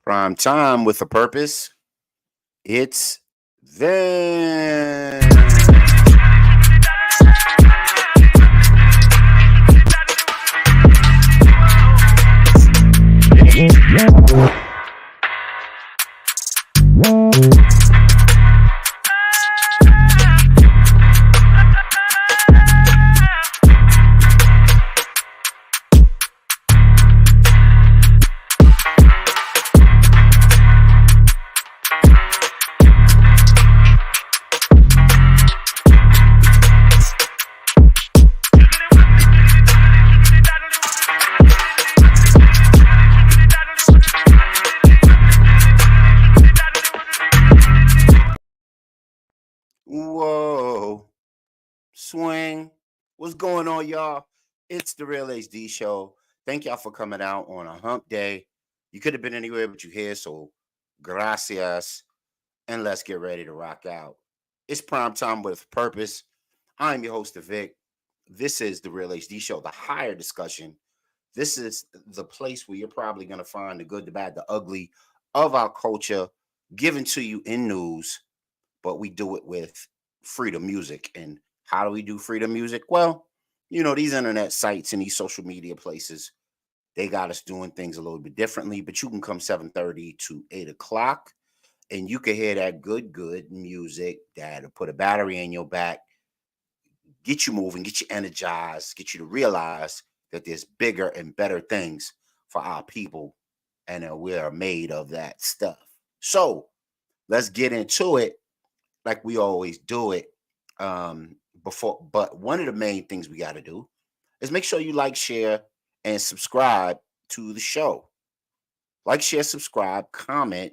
Prime time with a purpose. It's then. Whoa. Swing. What's going on, y'all? It's the Real HD Show. Thank y'all for coming out on a hump day. You could have been anywhere, but you're here, so gracias. And let's get ready to rock out. It's prime time with purpose. I'm your host, Vic. This is the Real HD Show, the higher discussion. This is the place where you're probably going to find the good, the bad, the ugly of our culture given to you in news, but we do it with freedom music. And how do we do freedom music? Well, these internet sites and these social media places, they got us doing things a little bit differently, but you can come 7:30 to 8 o'clock and you can hear that good music that'll put a battery in your back, get you moving, get you energized, get you to realize that there's bigger and better things for our people, and that we are made of that stuff. So let's get into it like we always do it. Before, but one of the main things we got to do is make sure you like, share, and subscribe to the show. Like, share, subscribe, comment,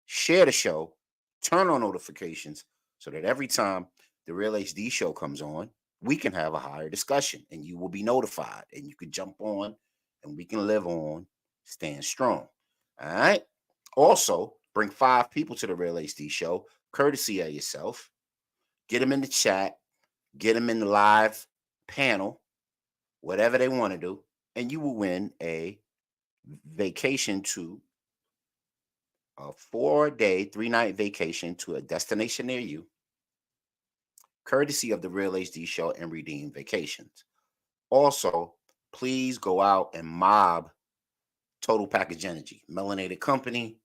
share the show, turn on notifications so that every time the Real HD Show comes on, we can have a higher discussion and you will be notified and you can jump on and we can live on, stand strong. All right. Also, bring 5 people to the Real HD Show, courtesy of yourself. Get them in the chat, get them in the live panel, whatever they want to do, and you will win a vacation to a 4-day, 3-night vacation to a destination near you, courtesy of the Real HD Show and Redeem Vacations. Also, please go out and mob Total Package Energy, melanated company,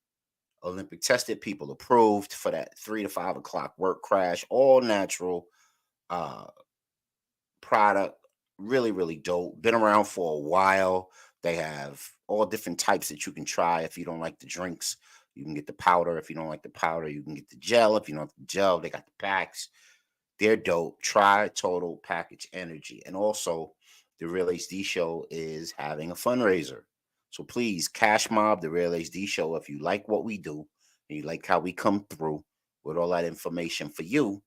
Olympic tested, people approved for that 3 to 5 o'clock work crash, all natural product. Really dope. Been around for a while. They have all different types that you can try. If you don't like the drinks, you can get the powder. If you don't like the powder, you can get the gel. If you don't like the gel, they got the packs. They're dope. Try Total Package Energy. And also, the Real HD Show is having a fundraiser. So please, cash mob the Real HD Show if you like what we do and you like how we come through with all that information for you.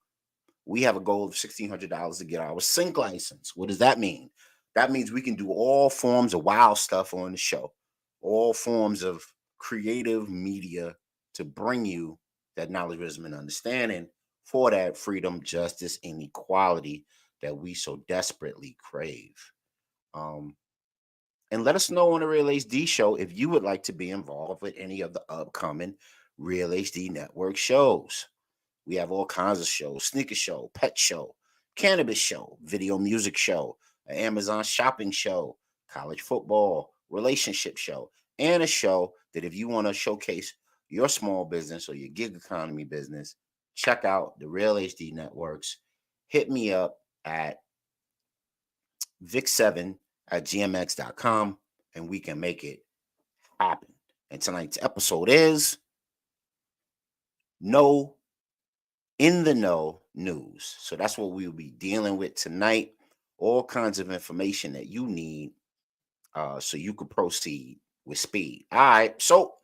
We have a goal of $1,600 to get our sync license. What does that mean? That means we can do all forms of wild stuff on the show, all forms of creative media to bring you that knowledge, wisdom, and understanding for that freedom, justice, and equality that we so desperately crave. And let us know on the Real HD Show if you would like to be involved with any of the upcoming Real HD Network shows. We have all kinds of shows: sneaker show, pet show, cannabis show, video music show, an Amazon shopping show, college football, relationship show, and a show that if you want to showcase your small business or your gig economy business, check out the Real HD Networks. Hit me up at vic7@gmx.com and we can make it happen. And tonight's episode is No In the Know news. So that's what we will be dealing with tonight. All kinds of information that you need so you can proceed with speed. All right. So,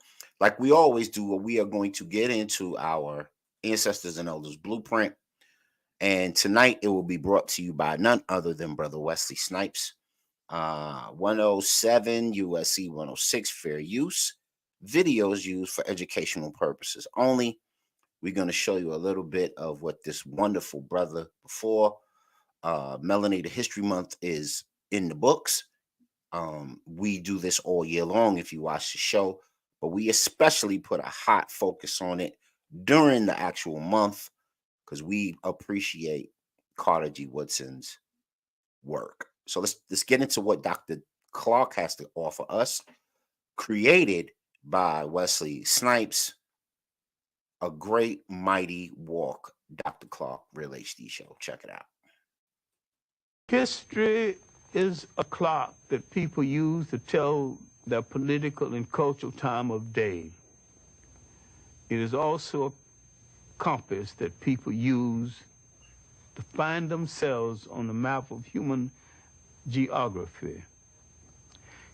like we always do, we are going to get into our Ancestors and Elders Blueprint. And tonight it will be brought to you by none other than Brother Wesley Snipes. 107 USC 106 fair use. Videos used for educational purposes only. We're going to show you a little bit of what this wonderful brother before Melanated History Month is in the books. We do this all year long if you watch the show, but we especially put a hot focus on it during the actual month because we appreciate Carter G. Woodson's work. So let's get into what Dr. Clark has to offer us. Created by Wesley Snipes, A Great Mighty Walk. Dr. Clark, Real HD Show. Check it out. History is a clock that people use to tell their political and cultural time of day. It is also a compass that people use to find themselves on the map of human geography.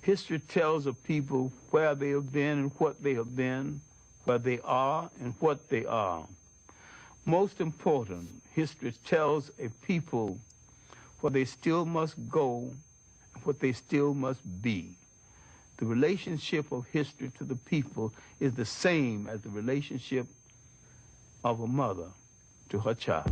History tells of people where they have been and what they have been, where they are and what they are. Most important, history tells a people where they still must go and what they still must be. The relationship of history to the people is the same as the relationship of a mother to her child.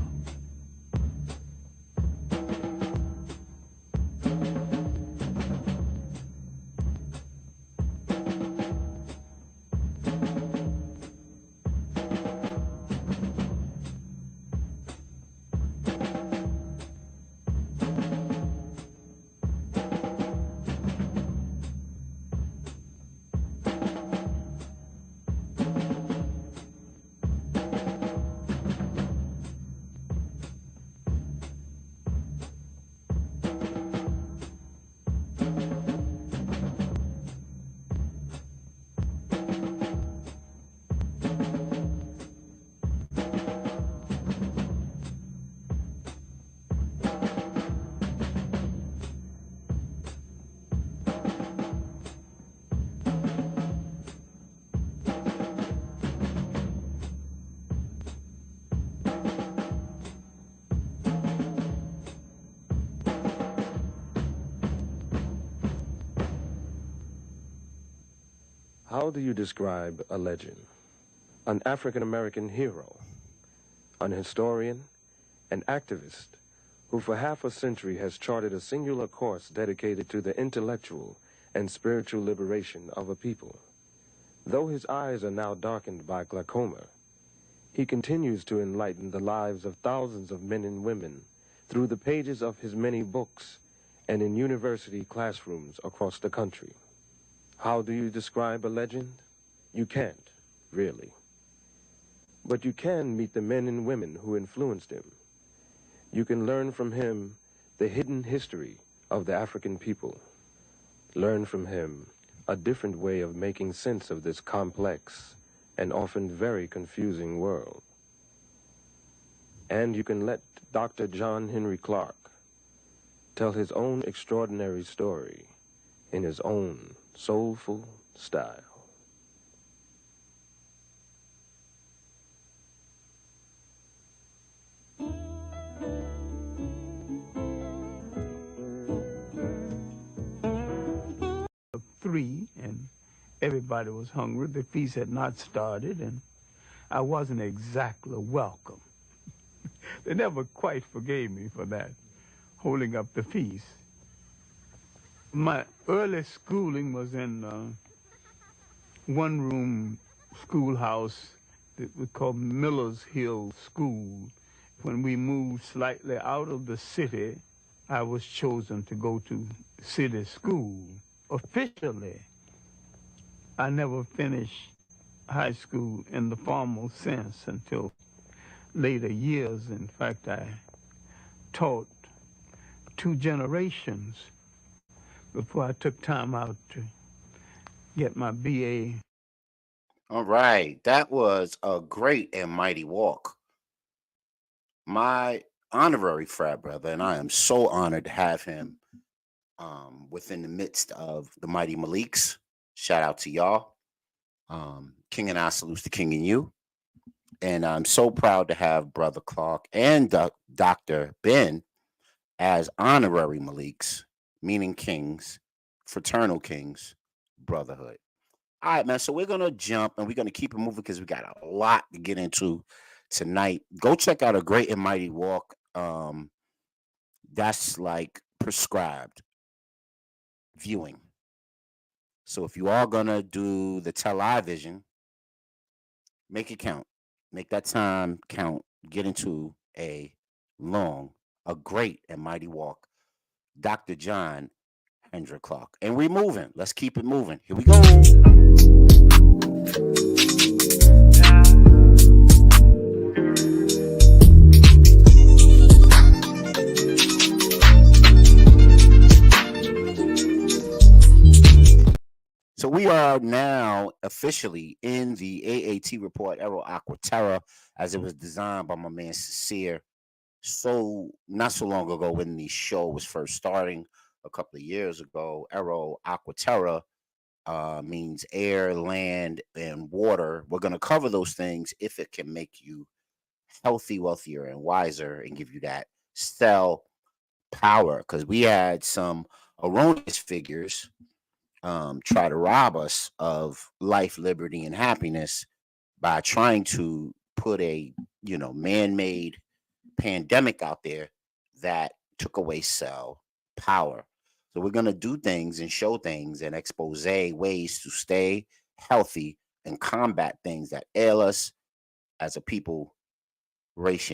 How do you describe a legend? An African-American hero, an historian, an activist who for half a century has charted a singular course dedicated to the intellectual and spiritual liberation of a people. Though his eyes are now darkened by glaucoma, he continues to enlighten the lives of thousands of men and women through the pages of his many books and in university classrooms across the country. How do you describe a legend? You can't, really. But you can meet the men and women who influenced him. You can learn from him the hidden history of the African people. Learn from him a different way of making sense of this complex and often very confusing world. And you can let Dr. John Henry Clark tell his own extraordinary story in his own soulful style. Three, and everybody was hungry. The feast had not started, and I wasn't exactly welcome. They never quite forgave me for that, holding up the feast. My early schooling was in one-room schoolhouse that we called Miller's Hill School. When we moved slightly out of the city, I was chosen to go to city school. Officially, I never finished high school in the formal sense until later years. In fact, I taught 2 generations before I took time out to get my BA. All right. That was A Great and Mighty Walk. My honorary frat brother, and I am so honored to have him within the midst of the Mighty Maliks. Shout out to y'all. King and I salutes the king and you. And I'm so proud to have Brother Clark and Dr. Ben as honorary Maliks, meaning kings, fraternal kings, brotherhood. All right, man. So we're going to jump and we're going to keep it moving because we got a lot to get into tonight. Go check out A Great and Mighty Walk. That's like prescribed viewing. So if you are gonna do the television, make it count. Make that time count. Get into a great and mighty walk. Dr. John Hendrick Clark. And we're moving. Let's keep it moving. Here we go. So we are now officially in the AAT report, Aero Aqua Terra, as it was designed by my man Sincere. So not so long ago, when the show was first starting, a couple of years ago, Aero Aqua Terra means air, land, and water. We're going to cover those things if it can make you healthy, wealthier, and wiser, and give you that cell power. Because we had some erroneous figures try to rob us of life, liberty, and happiness by trying to put a man-made pandemic out there that took away cell power. So we're going to do things and show things and expose ways to stay healthy and combat things that ail us as a people, race,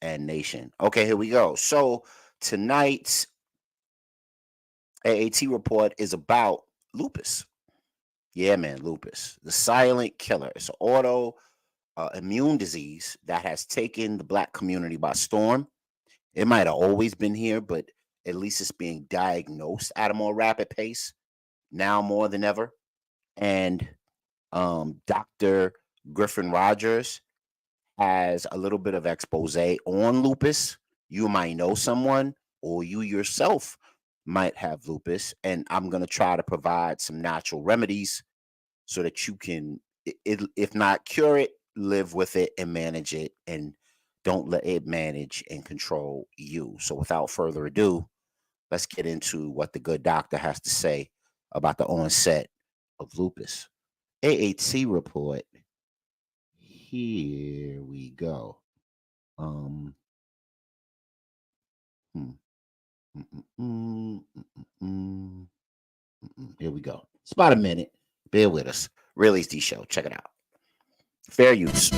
and nation. Okay, here we go. So tonight's AAT report is about lupus. Yeah, man, lupus, the silent killer. It's an auto immune disease that has taken the Black community by storm. It might have always been here, but at least it's being diagnosed at a more rapid pace now more than ever. And Dr. Griffin Rogers has a little bit of expose on lupus. You might know someone, or you yourself might have lupus, and I'm going to try to provide some natural remedies so that you can, if not cure it, live with it and manage it, and don't let it manage and control you. So without further ado, let's get into what the good doctor has to say about the onset of lupus. AAT report. Here we go. Here we go. It's about a minute. Bear with us. Really's D Show. Check it out. Fair use.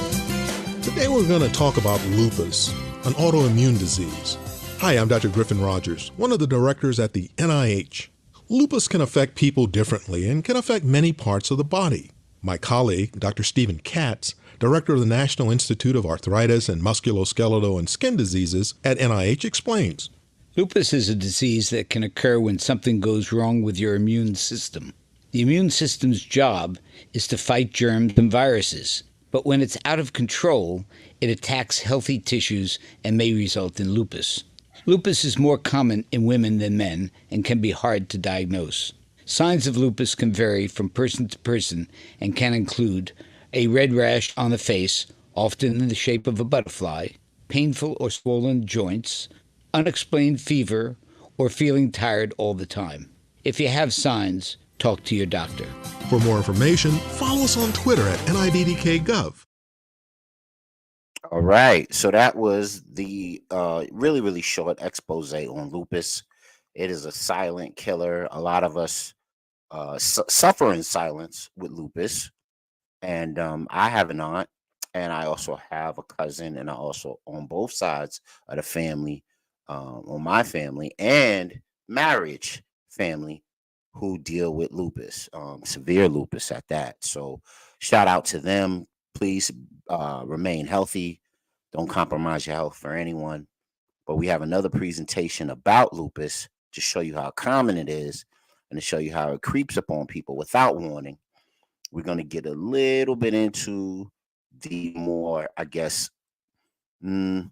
Today we're going to talk about lupus, an autoimmune disease. Hi, I'm Dr. Griffin Rogers, one of the directors at the NIH. Lupus can affect people differently and can affect many parts of the body. My colleague, Dr. Stephen Katz, director of the National Institute of Arthritis and Musculoskeletal and Skin Diseases at NIH, explains. Lupus is a disease that can occur when something goes wrong with your immune system. The immune system's job is to fight germs and viruses, but when it's out of control, it attacks healthy tissues and may result in lupus. Lupus is more common in women than men and can be hard to diagnose. Signs of lupus can vary from person to person and can include a red rash on the face, often in the shape of a butterfly, painful or swollen joints, unexplained fever, or feeling tired all the time. If you have signs, talk to your doctor. For more information, follow us on Twitter at NIBDKGov. All right. So that was the really, really short expose on lupus. It is a silent killer. A lot of us suffer in silence with lupus. And I have an aunt, and I also have a cousin, and I also on both sides of the family, on my family and marriage family, who deal with lupus, severe lupus at that. So shout out to them. Please remain healthy. Don't compromise your health for anyone. But we have another presentation about lupus to show you how common it is and to show you how it creeps up on people without warning. We're going to get a little bit into the more, I guess the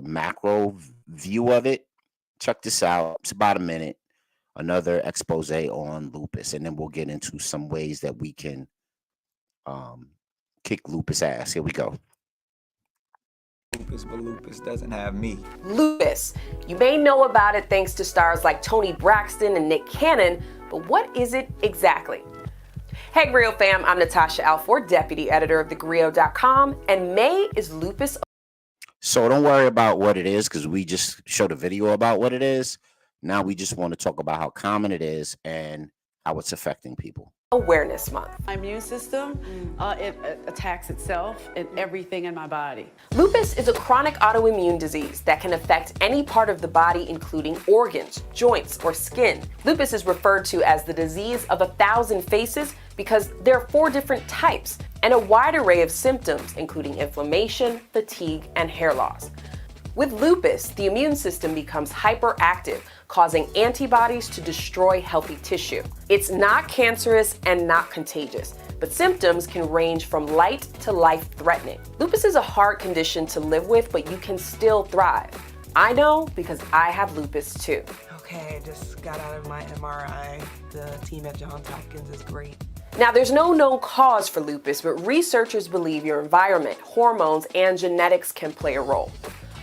macro view of it. Check this out. It's about a minute. Another expose on lupus, and then we'll get into some ways that we can kick lupus ass. Here we go. Lupus, but lupus doesn't have me. Lupus. You may know about it thanks to stars like Toni Braxton and Nick Cannon, but what is it exactly? Hey Grio fam, I'm Natasha Alford, deputy editor of thegrio.com, and May is lupus. So don't worry about what it is, because we just showed a video about what it is. Now we just want to talk about how common it is and how it's affecting people. Awareness Month. My immune system, it attacks itself and everything in my body. Lupus is a chronic autoimmune disease that can affect any part of the body, including organs, joints, or skin. Lupus is referred to as the disease of 1,000 faces because there are 4 different types and a wide array of symptoms, including inflammation, fatigue, and hair loss. With lupus, the immune system becomes hyperactive, causing antibodies to destroy healthy tissue. It's not cancerous and not contagious, but symptoms can range from light to life-threatening. Lupus is a hard condition to live with, but you can still thrive. I know because I have lupus too. Okay, I just got out of my MRI. The team at Johns Hopkins is great. Now, there's no known cause for lupus, but researchers believe your environment, hormones, and genetics can play a role.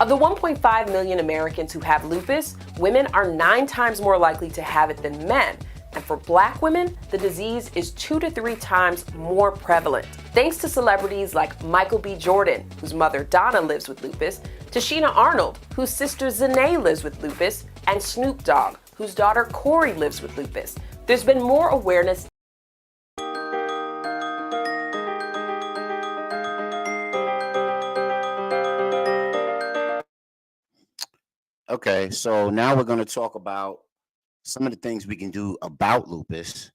Of the 1.5 million Americans who have lupus, women are 9 times more likely to have it than men. And for Black women, the disease is 2 to 3 times more prevalent. Thanks to celebrities like Michael B. Jordan, whose mother Donna lives with lupus, Tashina Arnold, whose sister Zanae lives with lupus, and Snoop Dogg, whose daughter Corey lives with lupus. There's been more awareness. Okay, so now we're going to talk about some of the things we can do about lupus.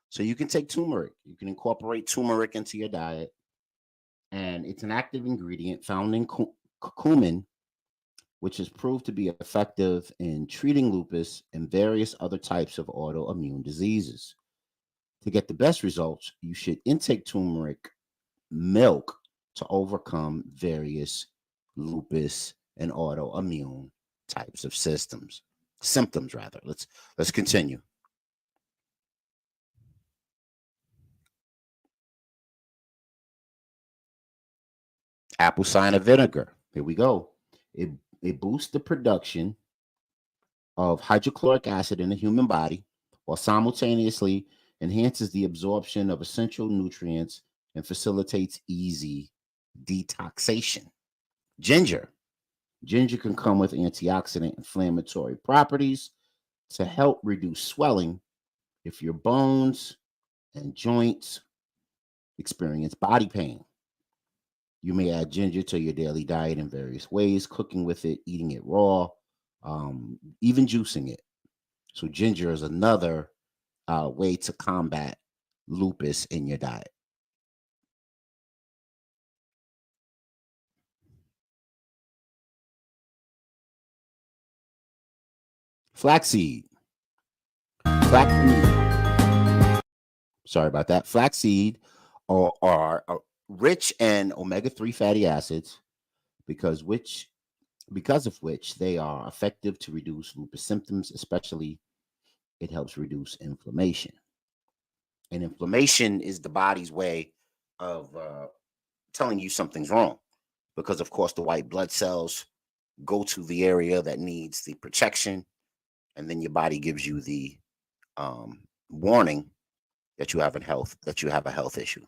So you can take turmeric. You can incorporate turmeric into your diet. And it's an active ingredient found in curcumin, which is proved to be effective in treating lupus and various other types of autoimmune diseases. To get the best results, you should intake turmeric milk to overcome various lupus and autoimmune types of symptoms. Let's continue. Apple cider vinegar. Here we go. It boosts the production of hydrochloric acid in the human body while simultaneously enhances the absorption of essential nutrients and facilitates easy detoxification. Ginger. Ginger can come with antioxidant inflammatory properties to help reduce swelling if your bones and joints experience body pain. You may add ginger to your daily diet in various ways, cooking with it, eating it raw, even juicing it. So ginger is another way to combat lupus in your diet. Flaxseed. Sorry about that. Flaxseed are rich in omega-3 fatty acids because of which they are effective to reduce lupus symptoms, especially it helps reduce inflammation. And inflammation is the body's way of telling you something's wrong because, of course, the white blood cells go to the area that needs the protection, and then your body gives you the warning that you have a health issue.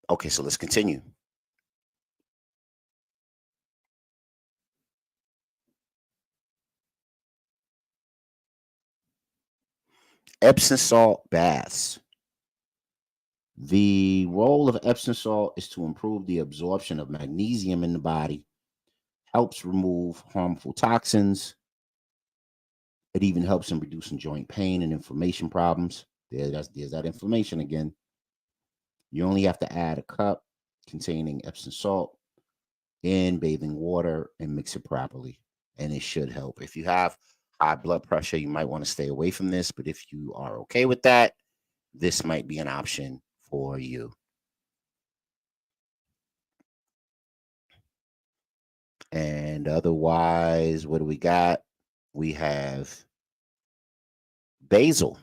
Okay, so let's continue. Epsom salt baths. The role of Epsom salt is to improve the absorption of magnesium in the body, helps remove harmful toxins. It even helps in reducing joint pain and inflammation problems. There's that inflammation again. You only have to add a cup containing Epsom salt in bathing water and mix it properly, and it should help. If you have high blood pressure, you might want to stay away from this, but if you are okay with that, this might be an option for you. And otherwise, what do we got? We have basil.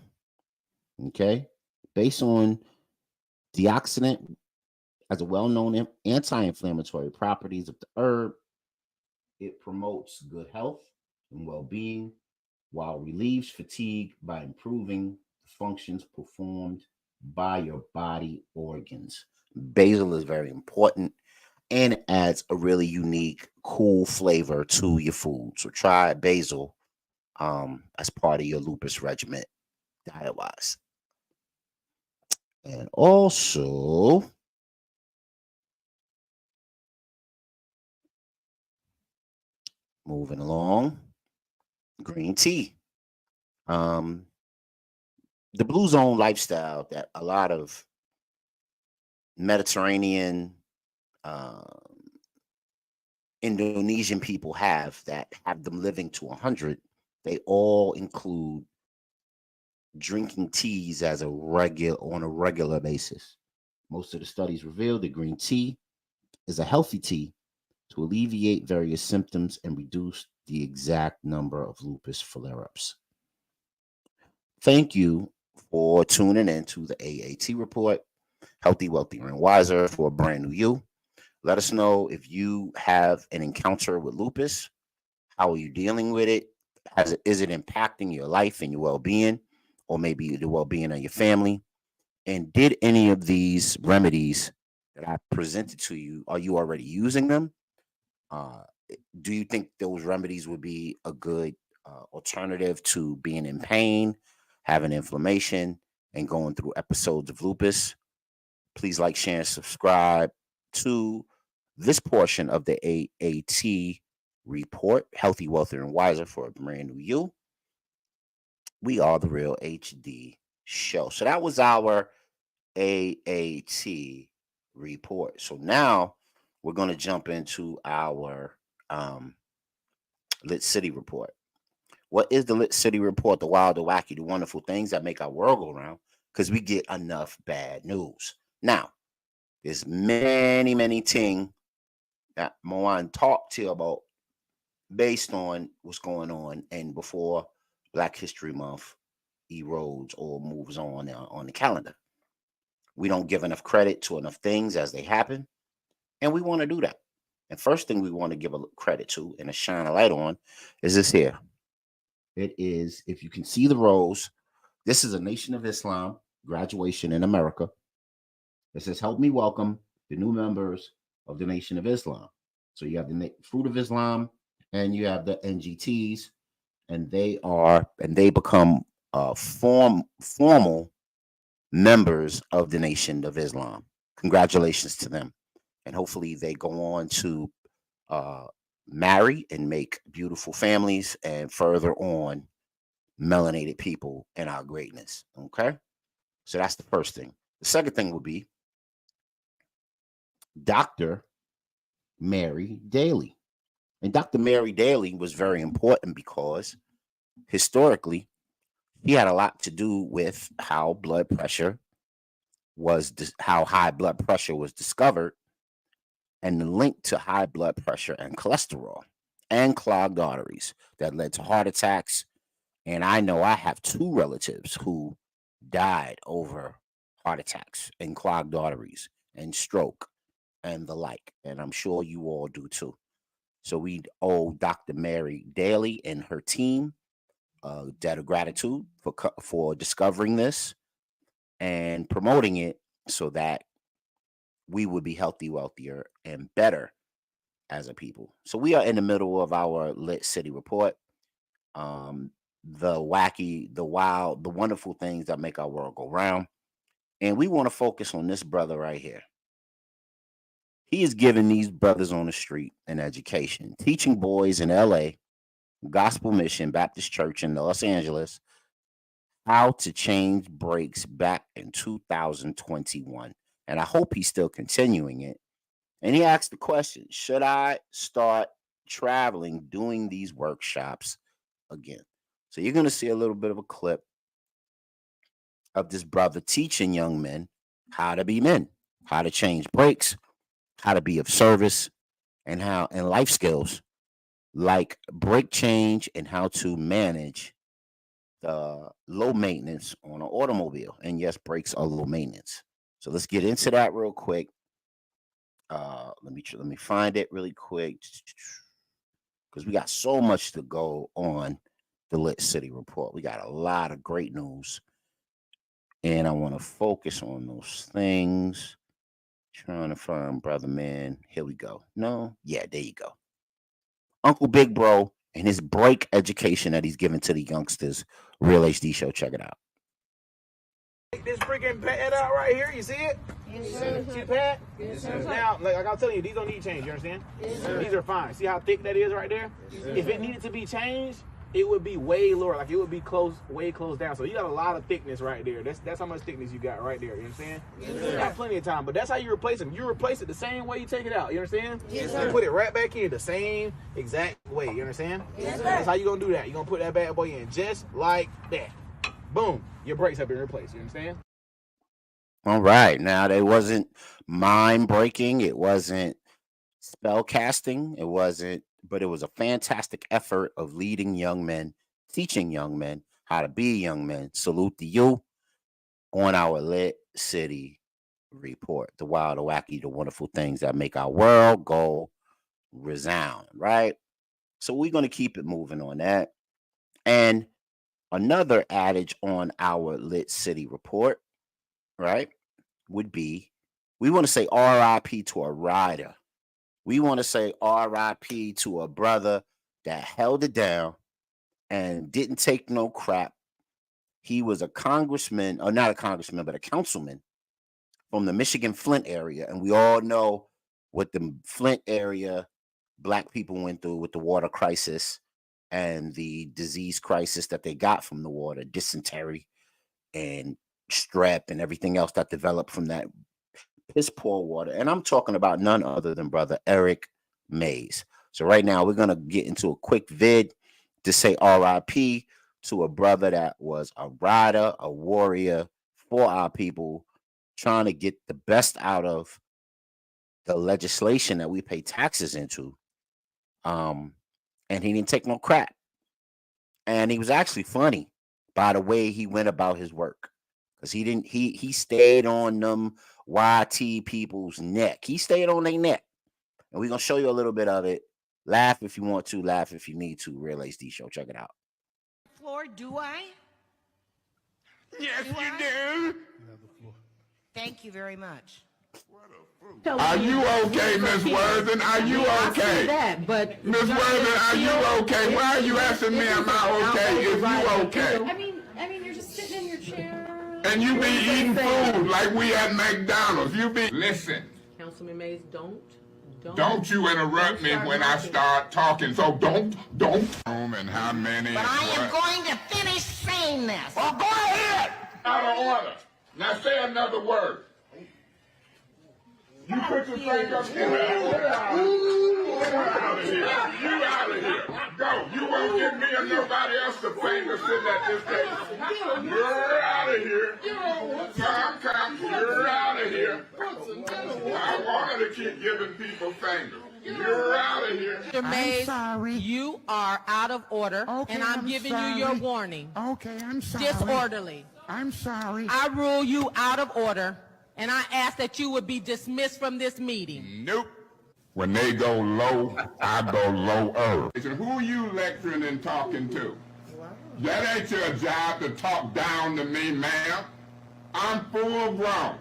Okay. Based on deoxidant as a well-known anti-inflammatory properties of the herb, it promotes good health and well-being while relieves fatigue by improving the functions performed by your body organs. Basil is very important and it adds a really unique, cool flavor to your food. So try basil as part of your lupus regimen diet wise. And also, moving along, green tea. Um, the Blue Zone lifestyle that a lot of Mediterranean, um, Indonesian people have that have them living to 100, they all include drinking teas as a regular basis. Most of the studies reveal that green tea is a healthy tea to alleviate various symptoms and reduce the exact number of lupus flare-ups. Thank you for tuning in to the AAT report, Healthy, Wealthier, and Wiser for a brand new you. Let us know if you have an encounter with lupus. How are you dealing with it? Is it impacting your life and your well-being, or maybe the well-being of your family? And did any of these remedies that I presented to you, are you already using them? Uh, do you think those remedies would be a good alternative to being in pain, having inflammation, and going through episodes of lupus? Please like, share, and subscribe to this portion of the AAT report, Healthy, Wealthier, and Wiser for a brand new you. We are the Real HD Show. So that was our AAT report. So now we're going to jump into our Lit City report. What is the Lit City report? The wild, the wacky, the wonderful things that make our world go round, because we get enough bad news. Now, there's many things that Moan talked to you about based on what's going on and before Black History Month erodes or moves on the calendar. We don't give enough credit to enough things as they happen, and we want to do that. And first thing we want to give a credit to and a shine a light on is this here. It is, if you can see the rows, this is a Nation of Islam graduation in America. It says, help me welcome the new members of the Nation of Islam. So you have the Fruit of Islam and you have the NGTs, and they become formal members of the Nation of Islam. Congratulations to them. And hopefully they go on to marry and make beautiful families and further on melanated people in our greatness. Okay? So that's the first thing. The second thing would be Dr. Mary Daly. And Dr. Mary Daly was very important because historically, he had a lot to do with how high blood pressure was discovered, and the link to high blood pressure and cholesterol and clogged arteries that led to heart attacks. And I know I have two relatives who died over heart attacks and clogged arteries and stroke and the like. And I'm sure you all do too. So we owe Dr. Mary Daly and her team a debt of gratitude for discovering this and promoting it so that we would be healthy, wealthier, and better as a people. So we are in the middle of our Lit City report. The wacky, the wild, the wonderful things that make our world go round. And we want to focus on this brother right here. He is giving these brothers on the street an education, teaching boys in LA, Gospel Mission Baptist Church in Los Angeles, how to change brakes back in 2021. And I hope he's still continuing it. And he asked the question, should I start traveling, doing these workshops again? So you're going to see a little bit of a clip of this brother teaching young men how to be men, how to change brakes, how to be of service, and life skills like brake change and how to manage the low maintenance on an automobile. And yes, brakes are low maintenance. So let's get into that real quick. Let me find it really quick because we got so much to go on the Lit City report. We got a lot of great news, and I want to focus on those things. Trying to find Brother Man. Here we go. No? Yeah, there you go. Uncle Big Bro and his break education that he's giving to the youngsters. Real HD Show. Check it out. Take this freaking pad out right here. You see it? Yes, sir. See the pad? Yes, sir. Now, like I'm telling you, these don't need change. You understand? Yes, sir. These are fine. See how thick that is right there? Yes, if it needed to be changed, it would be way lower. Like it would be way closed down. So you got a lot of thickness right there. That's how much thickness you got right there. You understand? Yes, sir. You got plenty of time. But that's how you replace them. You replace it the same way you take it out. You understand? Yes, sir. You put it right back in the same exact way. You understand? Yes, sir. That's how you gonna do that. You're gonna put that bad boy in just like that. Boom. Your brakes have been replaced. You understand? All right. Now, they wasn't mind breaking. It wasn't spell casting. It wasn't, but it was a fantastic effort of leading young men, teaching young men how to be young men. Salute to you on our Lit City Report. The wild, the wacky, the wonderful things that make our world go resound, right? So we're going to keep it moving on that. And another adage on our Lit City Report, right, would be we want to say RIP to a rider. We want to say RIP to a brother that held it down and didn't take no crap. He was a congressman, or not a congressman, but a councilman from the Michigan Flint area. And we all know what the Flint area Black people went through with the water crisis and the disease crisis that they got from the water, dysentery and strep and everything else that developed from that piss poor water. And I'm talking about none other than Brother Eric Mays. So right now we're going to get into a quick vid to say RIP to a brother that was a rider, a warrior for our people, trying to get the best out of the legislation that we pay taxes into. And he didn't take no crap. And he was actually funny by the way he went about his work. Because he stayed on them YT people's neck. He stayed on their neck. And we're going to show you a little bit of it. Laugh if you want to, laugh if you need to. Real HD Show. Check it out. Floor, do I? Yes, Do you I? do. Thank you very much. Are you okay, Miss Worthing? Are you okay? That, but Miss Worthing, are you okay? Why are you asking me, am I okay? Is you okay? I mean, you're just sitting in your chair. And you be eating food like we at McDonald's. You be, listen. Councilman Mays, Don't you interrupt me when I start talking. So don't. And how many? But I am going to finish saying this. Oh, go ahead. Out of order. Now say another word. You put your finger up here. You're out of here. You out of here. Go. You won't give me or nobody else the finger sitting at this table. You're out of here. Come. You're out of here. I wanted to keep giving people fingers. You're out of here. Mr. Mays, sorry. you are out of order, Okay, and I'm I'm giving sorry. you your warning. Okay, I'm sorry. Disorderly. I'm sorry. I rule you out of order, and I ask that you would be dismissed from this meeting. Nope. When they go low, I go lower. Who you lecturing and talking to? That ain't your job to talk down to me, ma'am. I'm full grown.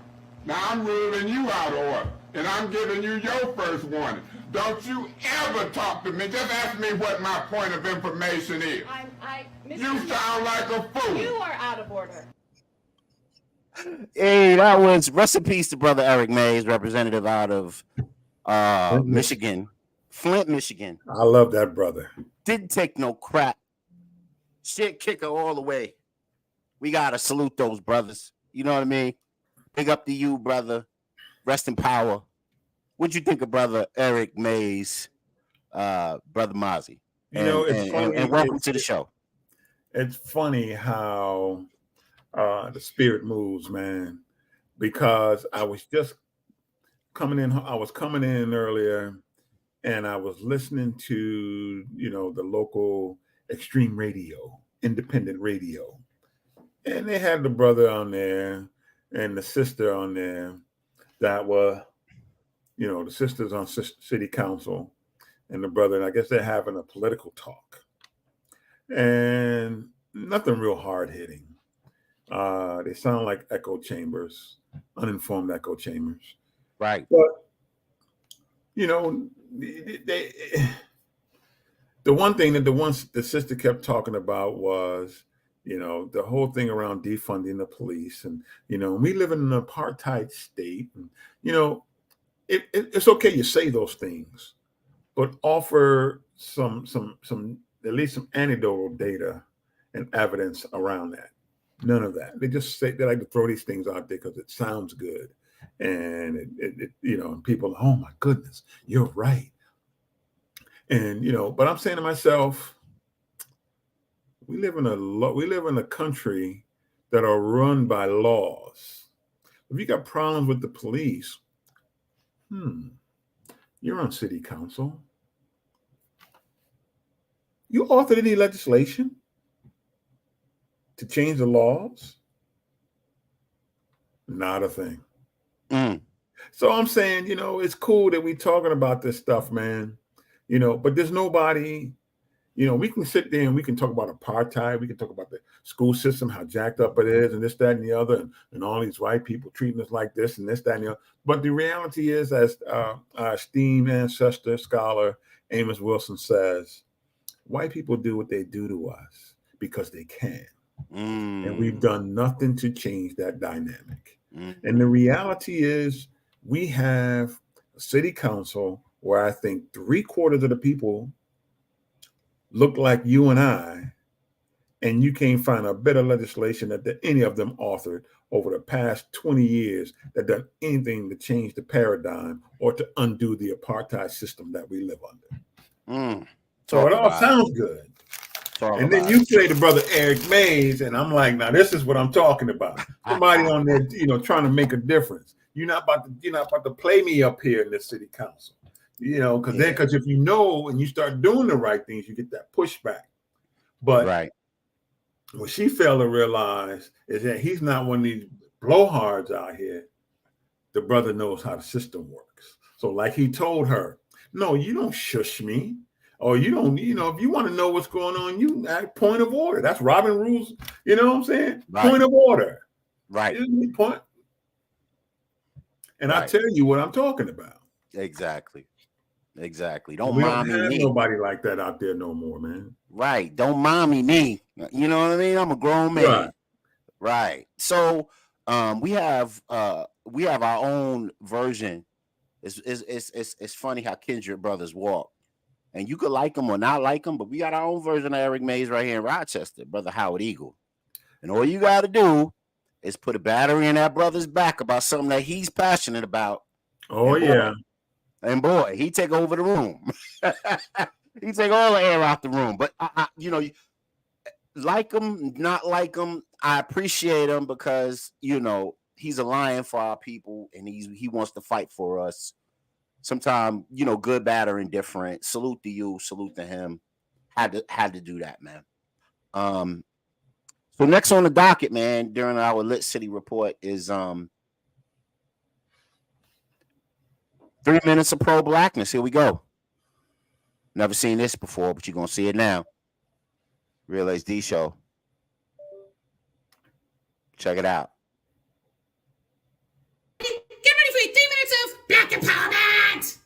Now I'm ruling you out of order, and I'm giving you your first warning. Don't you ever talk to me. Just ask me what my point of information is. You sound like a fool. You are out of order. Hey, that was rest in peace to Brother Eric Mays, representative out of Michigan, Flint, Michigan. I love that brother. Didn't take no crap. Shit kicker all the way. We gotta salute those brothers. You know what I mean? Big up to you, brother. Rest in power. What'd you think of Brother Eric Mays, Brother Mozzie? You know, it's funny. And welcome to the show. It's funny how the spirit moves, man, because I was just coming in. I was coming in earlier, and I was listening to, the local extreme radio, independent radio, and they had the brother on there and the sister on there that were, the sisters on city council and the brother, and I guess they're having a political talk, and nothing real hard hitting. They sound like echo chambers, uninformed echo chambers. Right. But you know, the one thing that the sister kept talking about was, you know, the whole thing around defunding the police, and you know, we live in an apartheid state, and you know, it's okay you say those things, but offer some at least some anecdotal data and evidence around that. None of that. They just say they like to throw these things out there because it sounds good, and it you know, and people, oh my goodness, you're right. And you know, but I'm saying to myself, we live in a country that are run by laws. If you got problems with the police, you're on city council. You authored any legislation to change the laws? Not a thing. So I'm saying, you know, it's cool that we're talking about this stuff, man. You know, but there's nobody, you know, we can sit there and we can talk about apartheid. We can talk about the school system, how jacked up it is, and this, that, and the other, and all these white people treating us like this and this, that, and the other. But the reality is, as our esteemed ancestor, scholar Amos Wilson says, white people do what they do to us because they can. And we've done nothing to change that dynamic. And the reality is, we have a city council where I think 3/4 of the people look like you and I, and you can't find a better legislation that any of them authored over the past 20 years that done anything to change the paradigm or to undo the apartheid system that we live under. So it all sounds good. And then you play the brother Eric Mays, and I'm like, now this is what I'm talking about. Somebody on there, you know, trying to make a difference. You're not about to play me up here in this city council, you know, because if you know and you start doing the right things, you get that pushback. But what she failed to realize is that he's not one of these blowhards out here. The brother knows how the system works. So like he told her, no, you don't shush me. Or you don't, you know, if you want to know what's going on, you act point of order. That's Robin Rules, you know what I'm saying? Point of order. Right. Point. And I tell you what I'm talking about. Exactly. We don't have nobody like that out there no more, man. Right. Don't mommy me. You know what I mean? I'm a grown man. Right. So we have our own version. It's funny how kindred brothers walk. And you could like him or not like him, but we got our own version of Eric Mays right here in Rochester, brother Howard Eagle. And all you got to do is put a battery in that brother's back about something that he's passionate about. Oh, and boy, he take over the room. He take all the air out the room. But, you know, like him, not like him, I appreciate him because, you know, he's a lion for our people and he wants to fight for us. Sometimes, you know, good, bad, or indifferent. Salute to you, salute to him. Had to do that, man. So next on the docket, man, during our Lit City report is 3 minutes of pro-blackness. Here we go. Never seen this before, but you're gonna see it now. Real HD show. Check it out. Get ready for 3 minutes of black empowerment.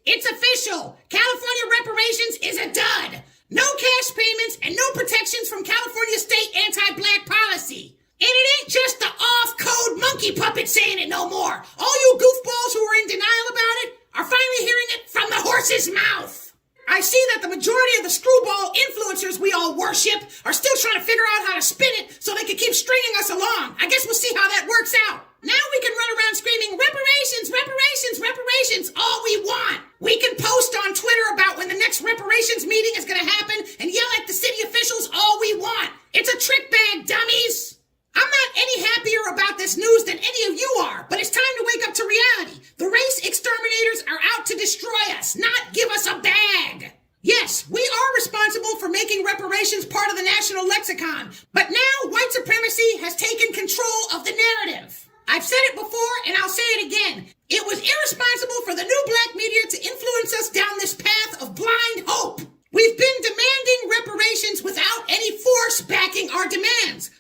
It's official. California reparations is a dud. No cash payments and no protections from California state anti-black policy. And it ain't just the off-code monkey puppet saying it no more. All you goofballs who are in denial about it are finally hearing it from the horse's mouth. I see that the majority of the screwball influencers we all worship are still trying to figure out how to spin it so they can keep stringing us along. I guess we'll see how that works out. Now we can run around screaming, reparations, reparations, reparations, all we want. We can post on Twitter about when the next reparations meeting is going to happen and yell at the city officials all we want. It's a trick bag, dummies. I'm not any happier about this news than any of you are, but it's time to wake up to reality. The race exterminators are out to destroy us, not give us a bag. Yes, we are responsible for making reparations part of the national lexicon, but now white supremacy has taken control of the narrative. I've said it before and I'll say it again. It was irresponsible for the new black media to influence us down this path of blind hope. We've been demanding reparations without any force backing our demands.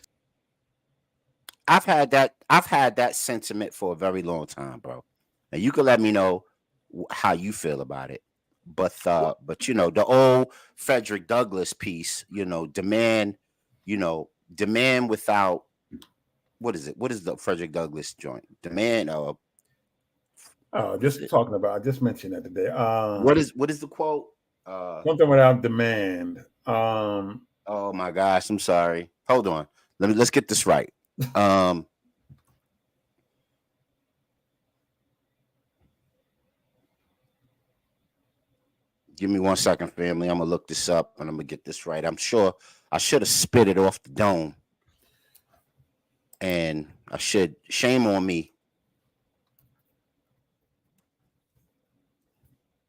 I've had that sentiment for a very long time, bro. And you can let me know how you feel about it. But you know, the old Frederick Douglass piece, you know, demand without, what is it? What is the Frederick Douglass joint? Demand just talking about, I just mentioned that today. what is the quote? Something without demand. Oh my gosh, I'm sorry. Hold on. Let's get this right. Give me 1 second, family. I'm gonna look this up and I'm gonna get this right. I'm sure I should have spit it off the dome. And shame on me.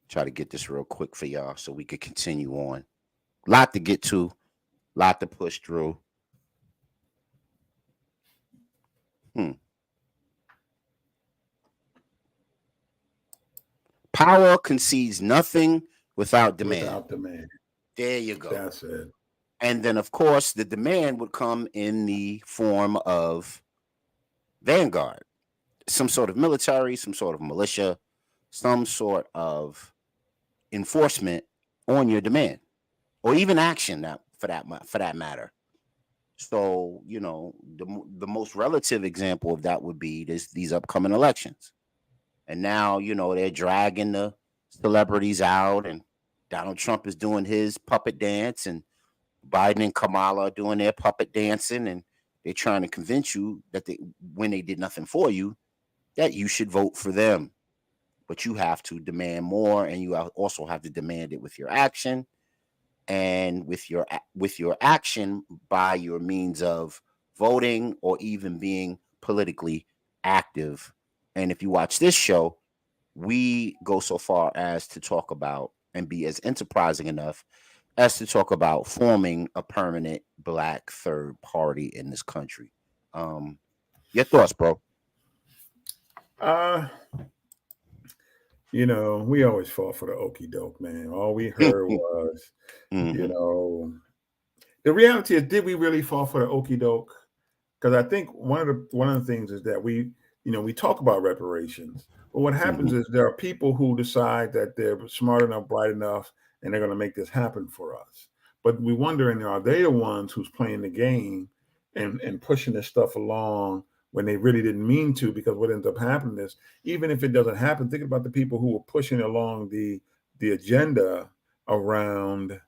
Try to get this real quick for y'all so we could continue on. Lot to get to, lot to push through. Power concedes nothing without demand. Without demand. There you go. That's it. And then, of course, the demand would come in the form of vanguard, some sort of military, some sort of militia, some sort of enforcement on your demand, or even action for that matter. So, you know, the most relative example of that would be these upcoming elections. And now, you know, they're dragging the celebrities out, and Donald Trump is doing his puppet dance, and Biden and Kamala are doing their puppet dancing, and they're trying to convince you that when they did nothing for you, that you should vote for them. But you have to demand more, and you also have to demand it with your action, and with your action by your means of voting or even being politically active. And if you watch this show, we go so far as to talk about and be as enterprising enough as to talk about forming a permanent Black third party in this country. Your thoughts, bro? You know, we always fall for the okie doke, man. All we heard was, you know, the reality is, did we really fall for the okie doke? Because I think one of the things is that we talk about reparations, but what happens is there are people who decide that they're smart enough, bright enough, and they're going to make this happen for us. But we wondering, are they the ones who's playing the game and pushing this stuff along when they really didn't mean to? Because what ends up happening is, even if it doesn't happen, think about the people who were pushing along the agenda around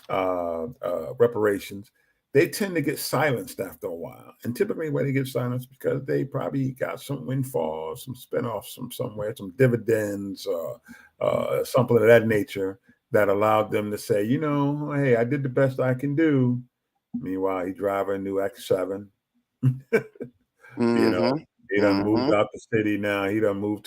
reparations. They tend to get silenced after a while. And typically when they get silenced, because they probably got some windfall, some spinoffs from somewhere, some dividends, something of that nature that allowed them to say, you know, hey, I did the best I can do. Meanwhile, he driving a new X7. You know, he done moved out the city now. He didn't move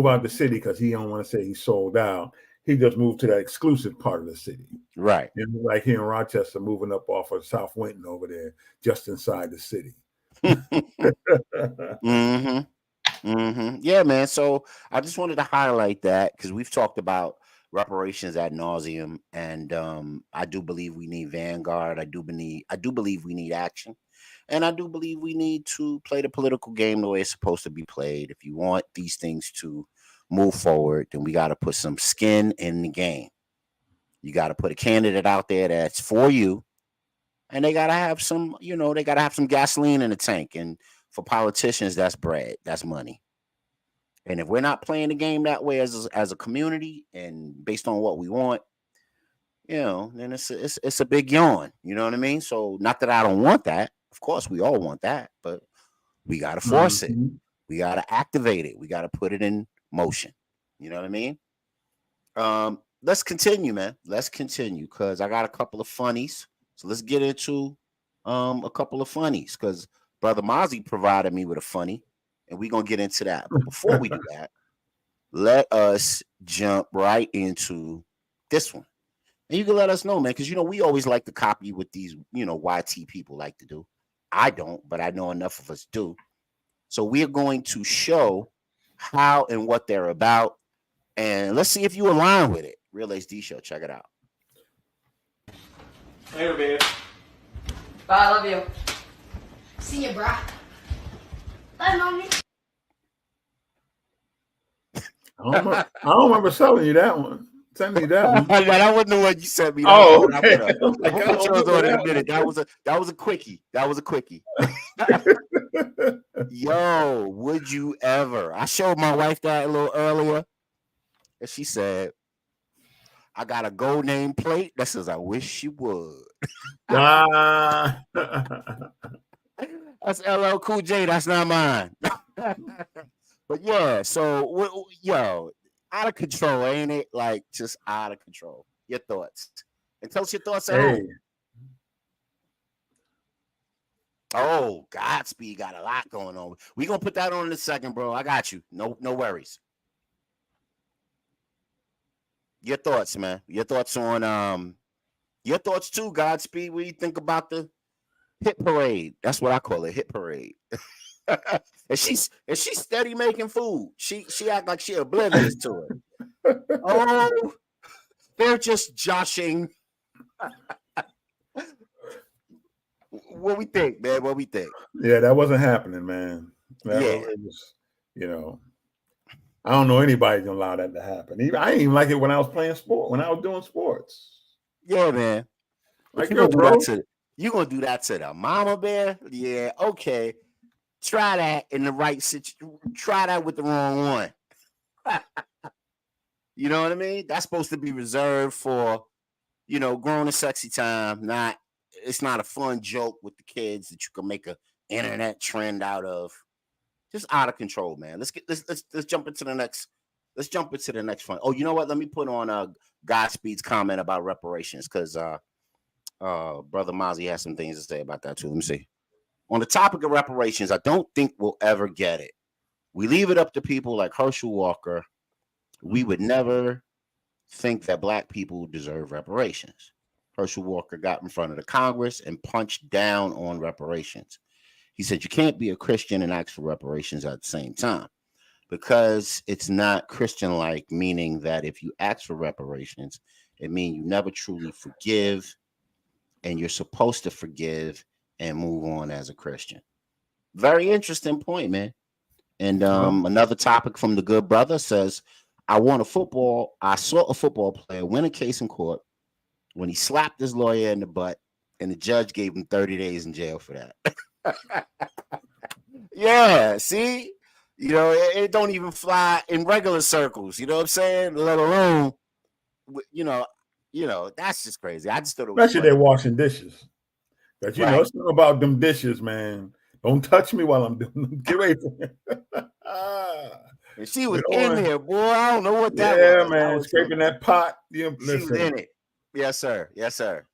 out the city because he don't want to say he sold out. He just moved to that exclusive part of the city. Right. You know, like here in Rochester, moving up off of South Winton over there, just inside the city. Yeah, man. So I just wanted to highlight that because we've talked about reparations ad nauseum, and I do believe we need vanguard. I do believe we need action, and I do believe we need to play the political game the way it's supposed to be played. If you want these things to move forward, then we got to put some skin in the game. You got to put a candidate out there that's for you, and they got to have some, they got to have some gasoline in the tank. And for politicians, that's bread, that's money. And if we're not playing the game that way as a community and based on what we want, then it's a big yawn. You know what I mean? So not that I don't want that. Of course, we all want that, but we got to force it. We got to activate it. We got to put it in motion. You know what I mean? Let's continue, man. Let's continue because I got a couple of funnies. So let's get into a couple of funnies because Brother Mozzie provided me with a funny, and we're going to get into that. But before we do that, let us jump right into this one. And you can let us know, man, because, we always like to copy what these, YT people like to do. I don't, but I know enough of us do. So we are going to show how and what they're about. And let's see if you align with it. Real HD Show. Check it out. Later, babe. Bye, I love you. See ya, brah. Bye, mommy. I don't remember selling you that one. Send me that one. No, that wasn't the one you sent me. Oh, okay. We'll put yours on in a minute. That was a quickie. That was a quickie. Yo, would you ever? I showed my wife that a little earlier, and she said, "I got a gold name plate that says I wish you would." Ah. That's LL Cool J. That's not mine. But yeah, so yo, out of control, ain't it? Like just out of control. Your thoughts, and tell us your thoughts at home. Oh, Godspeed got a lot going on. We gonna put that on in a second, bro. I got you. No worries. Your thoughts, man. Your thoughts on your thoughts too, Godspeed. What do you think about the hit parade? That's what I call it, hit parade. and she's steady making food. She act like she oblivious to it. Oh, they're just joshing. What we think, man? What we think? Yeah, that wasn't happening, man. It was, I don't know anybody gonna allow that to happen. I didn't even like it when I was playing sport, when I was doing sports. Yeah, man. Like, you gonna do that to the mama bear? Yeah, okay. Try that in the right situation. Try that with the wrong one. You know what I mean? That's supposed to be reserved for, grown and sexy time. It's not a fun joke with the kids that you can make an internet trend out of. Just out of control, man. Let's jump into the next. Let's jump into the next one. Oh, you know what? Let me put on Godspeed's comment about reparations because Brother Mozzie has some things to say about that too. Let me see. On the topic of reparations, I don't think we'll ever get it. We leave it up to people like Herschel Walker. We would never think that black people deserve reparations. Herschel Walker got in front of the Congress and punched down on reparations. He said, you can't be a Christian and ask for reparations at the same time because it's not Christian-like, meaning that if you ask for reparations, it means you never truly forgive and you're supposed to forgive and move on as a Christian. Very interesting point, man. And another topic from the good brother says, I saw a football player win a case in court when he slapped his lawyer in the butt and the judge gave him 30 days in jail for that. Yeah, see, it don't even fly in regular circles. You know what I'm saying? Let alone, that's just crazy. I just thought it was especially they're washing dishes. But it's something about them dishes, man. Don't touch me while I'm doing them. Get away from me. And she was in there, boy. I don't know what that was. Yeah, man, scraping that pot. She was in it. Yes, sir. Yes, sir.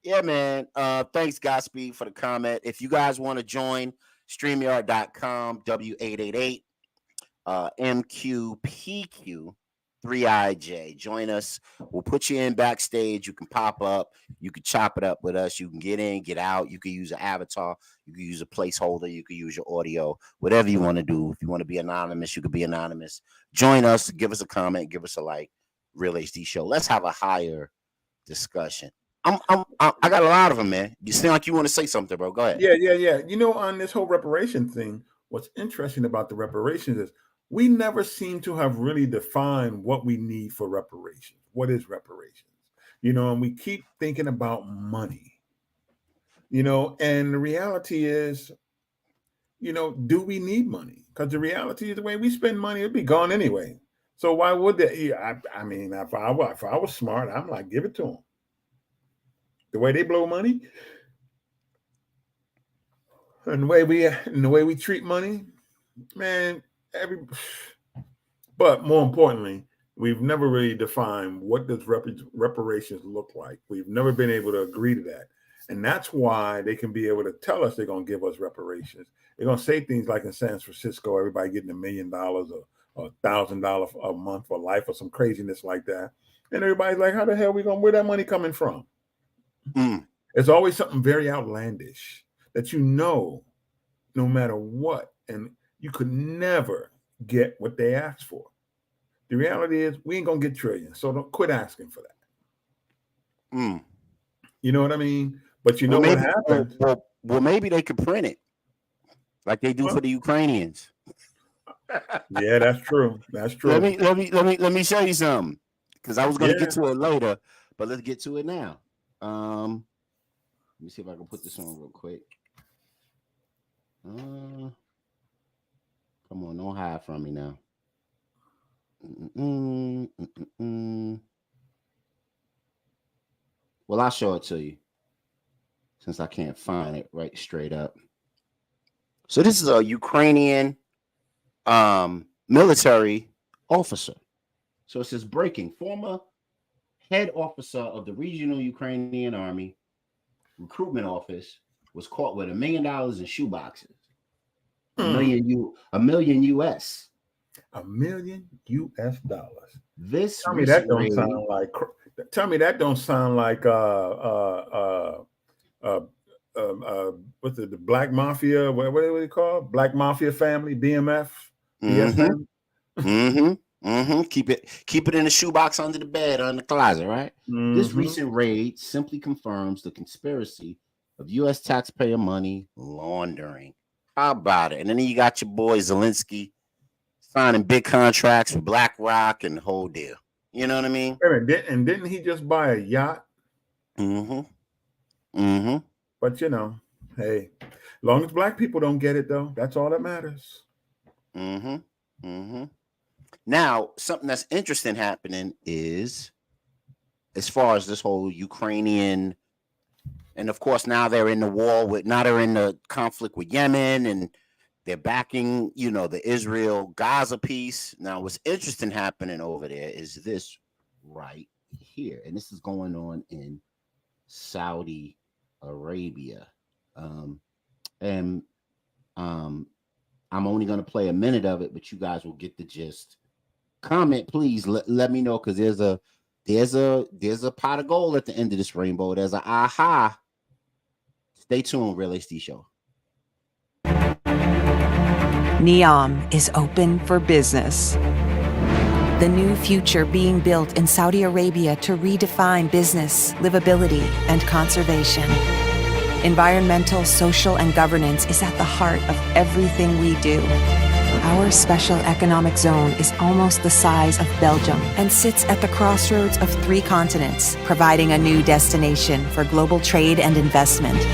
Yeah, man. Thanks, Godspeed, for the comment. If you guys want to join, StreamYard.com, W888, MQPQ, 3IJ. Join us. We'll put you in backstage. You can pop up. You can chop it up with us. You can get in, get out. You can use an avatar. You can use a placeholder. You can use your audio. Whatever you want to do. If you want to be anonymous, you can be anonymous. Join us. Give us a comment. Give us a like. Real HD Show. Let's have a higher discussion. I got a lot of them, man. You seem like you want to say something, bro. Go ahead. Yeah. On this whole reparation thing, what's interesting about the reparations is we never seem to have really defined what we need for reparations. What is reparations? And we keep thinking about money. And the reality is, do we need money? Because the reality is the way we spend money, it'd be gone anyway. So why would they? I mean, if I was smart, I'm like, give it to them. The way they blow money, and the way we treat money, man. But more importantly, we've never really defined what does reparations look like. We've never been able to agree to that. And that's why they can be able to tell us they're going to give us reparations. They're going to say things like in San Francisco, everybody getting $1 million or $1,000 a month for life or some craziness like that. And everybody's like, how the hell where that money coming from? It's always something very outlandish that no matter what. And you could never get what they asked for. The reality is we ain't going to get trillions. So don't quit asking for that. You know what I mean? But what happens? Well, maybe they could print it like they do for the Ukrainians. Yeah, that's true. That's true. Let me show you something, because I was gonna Yeah. get to it later, but let's get to it now. Let me see if I can put this on real quick. Come on, don't hide from me now. Well, I'll show it to you since I can't find it right straight up. So this is a Ukrainian military officer. So it says breaking: former head officer of the regional Ukrainian army recruitment office was caught with $1 million in shoeboxes. $1 million US. $1 million US. This tell me that don't sound like. Tell me that don't sound like what's it? The Black Mafia? What do they call it? Black Mafia family? BMF? BSM? Keep it in the shoebox under the bed or in the closet, right? This recent raid simply confirms the conspiracy of U.S. taxpayer money laundering. How about it? And then you got your boy Zelensky signing big contracts with BlackRock and the whole deal. You know what I mean? And didn't he just buy a yacht? But you know, hey, as long as black people don't get it, though, that's all that matters. Now, something that's interesting happening is, as far as this whole Ukrainian, and of course now they're in the war with, now they're in the conflict with Yemen, and they're backing, you know, the Israel-Gaza peace. Now, what's interesting happening over there is this right here, and this is going on in Saudi Arabia. I'm only going to play a minute of it, but you guys will get the gist. Comment, please. Let me know, because there's a pot of gold at the end of this rainbow. There's a aha. Stay tuned, Real HD Show. NEOM is open for business. The new future being built in Saudi Arabia to redefine business, livability, and conservation. Environmental, social, and governance is at the heart of everything we do. Our special economic zone is almost the size of Belgium and sits at the crossroads of 3 continents, providing a new destination for global trade and investment.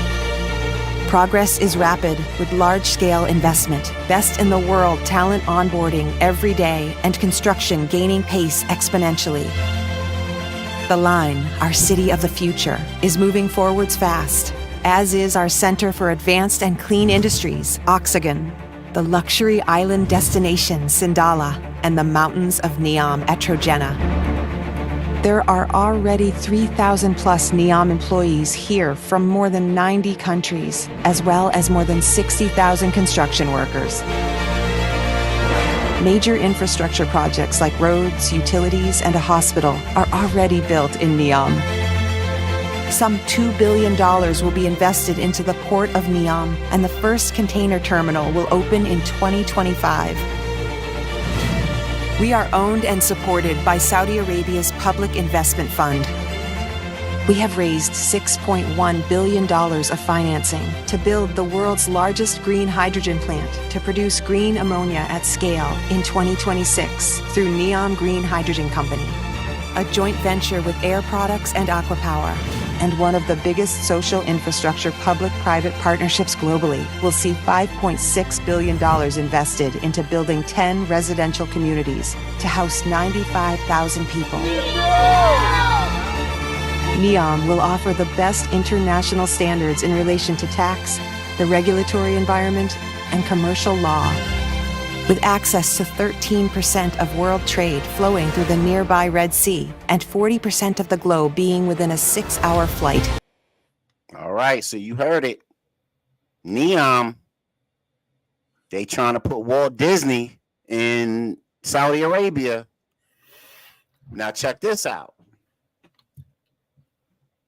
Progress is rapid with large-scale investment, best in the world talent onboarding every day, and construction gaining pace exponentially. The Line, our city of the future, is moving forwards fast, as is our Center for Advanced and Clean Industries, Oxagon, the luxury island destination, Sindala, and the mountains of NEOM at Trojena. There are already 3,000 plus NEOM employees here from more than 90 countries, as well as more than 60,000 construction workers. Major infrastructure projects like roads, utilities, and a hospital are already built in NEOM. Some $2 billion will be invested into the port of NEOM, and the first container terminal will open in 2025. We are owned and supported by Saudi Arabia's Public Investment Fund. We have raised $6.1 billion of financing to build the world's largest green hydrogen plant to produce green ammonia at scale in 2026 through NEOM Green Hydrogen Company, a joint venture with Air Products and Aquapower, and one of the biggest social infrastructure public-private partnerships globally, will see $5.6 billion invested into building 10 residential communities to house 95,000 people. NEOM will offer the best international standards in relation to tax, the regulatory environment, and commercial law. With access to 13% of world trade flowing through the nearby Red Sea and 40% of the globe being within a 6-hour flight. All right, so you heard it. NEOM, they trying to put Walt Disney in Saudi Arabia. Now check this out.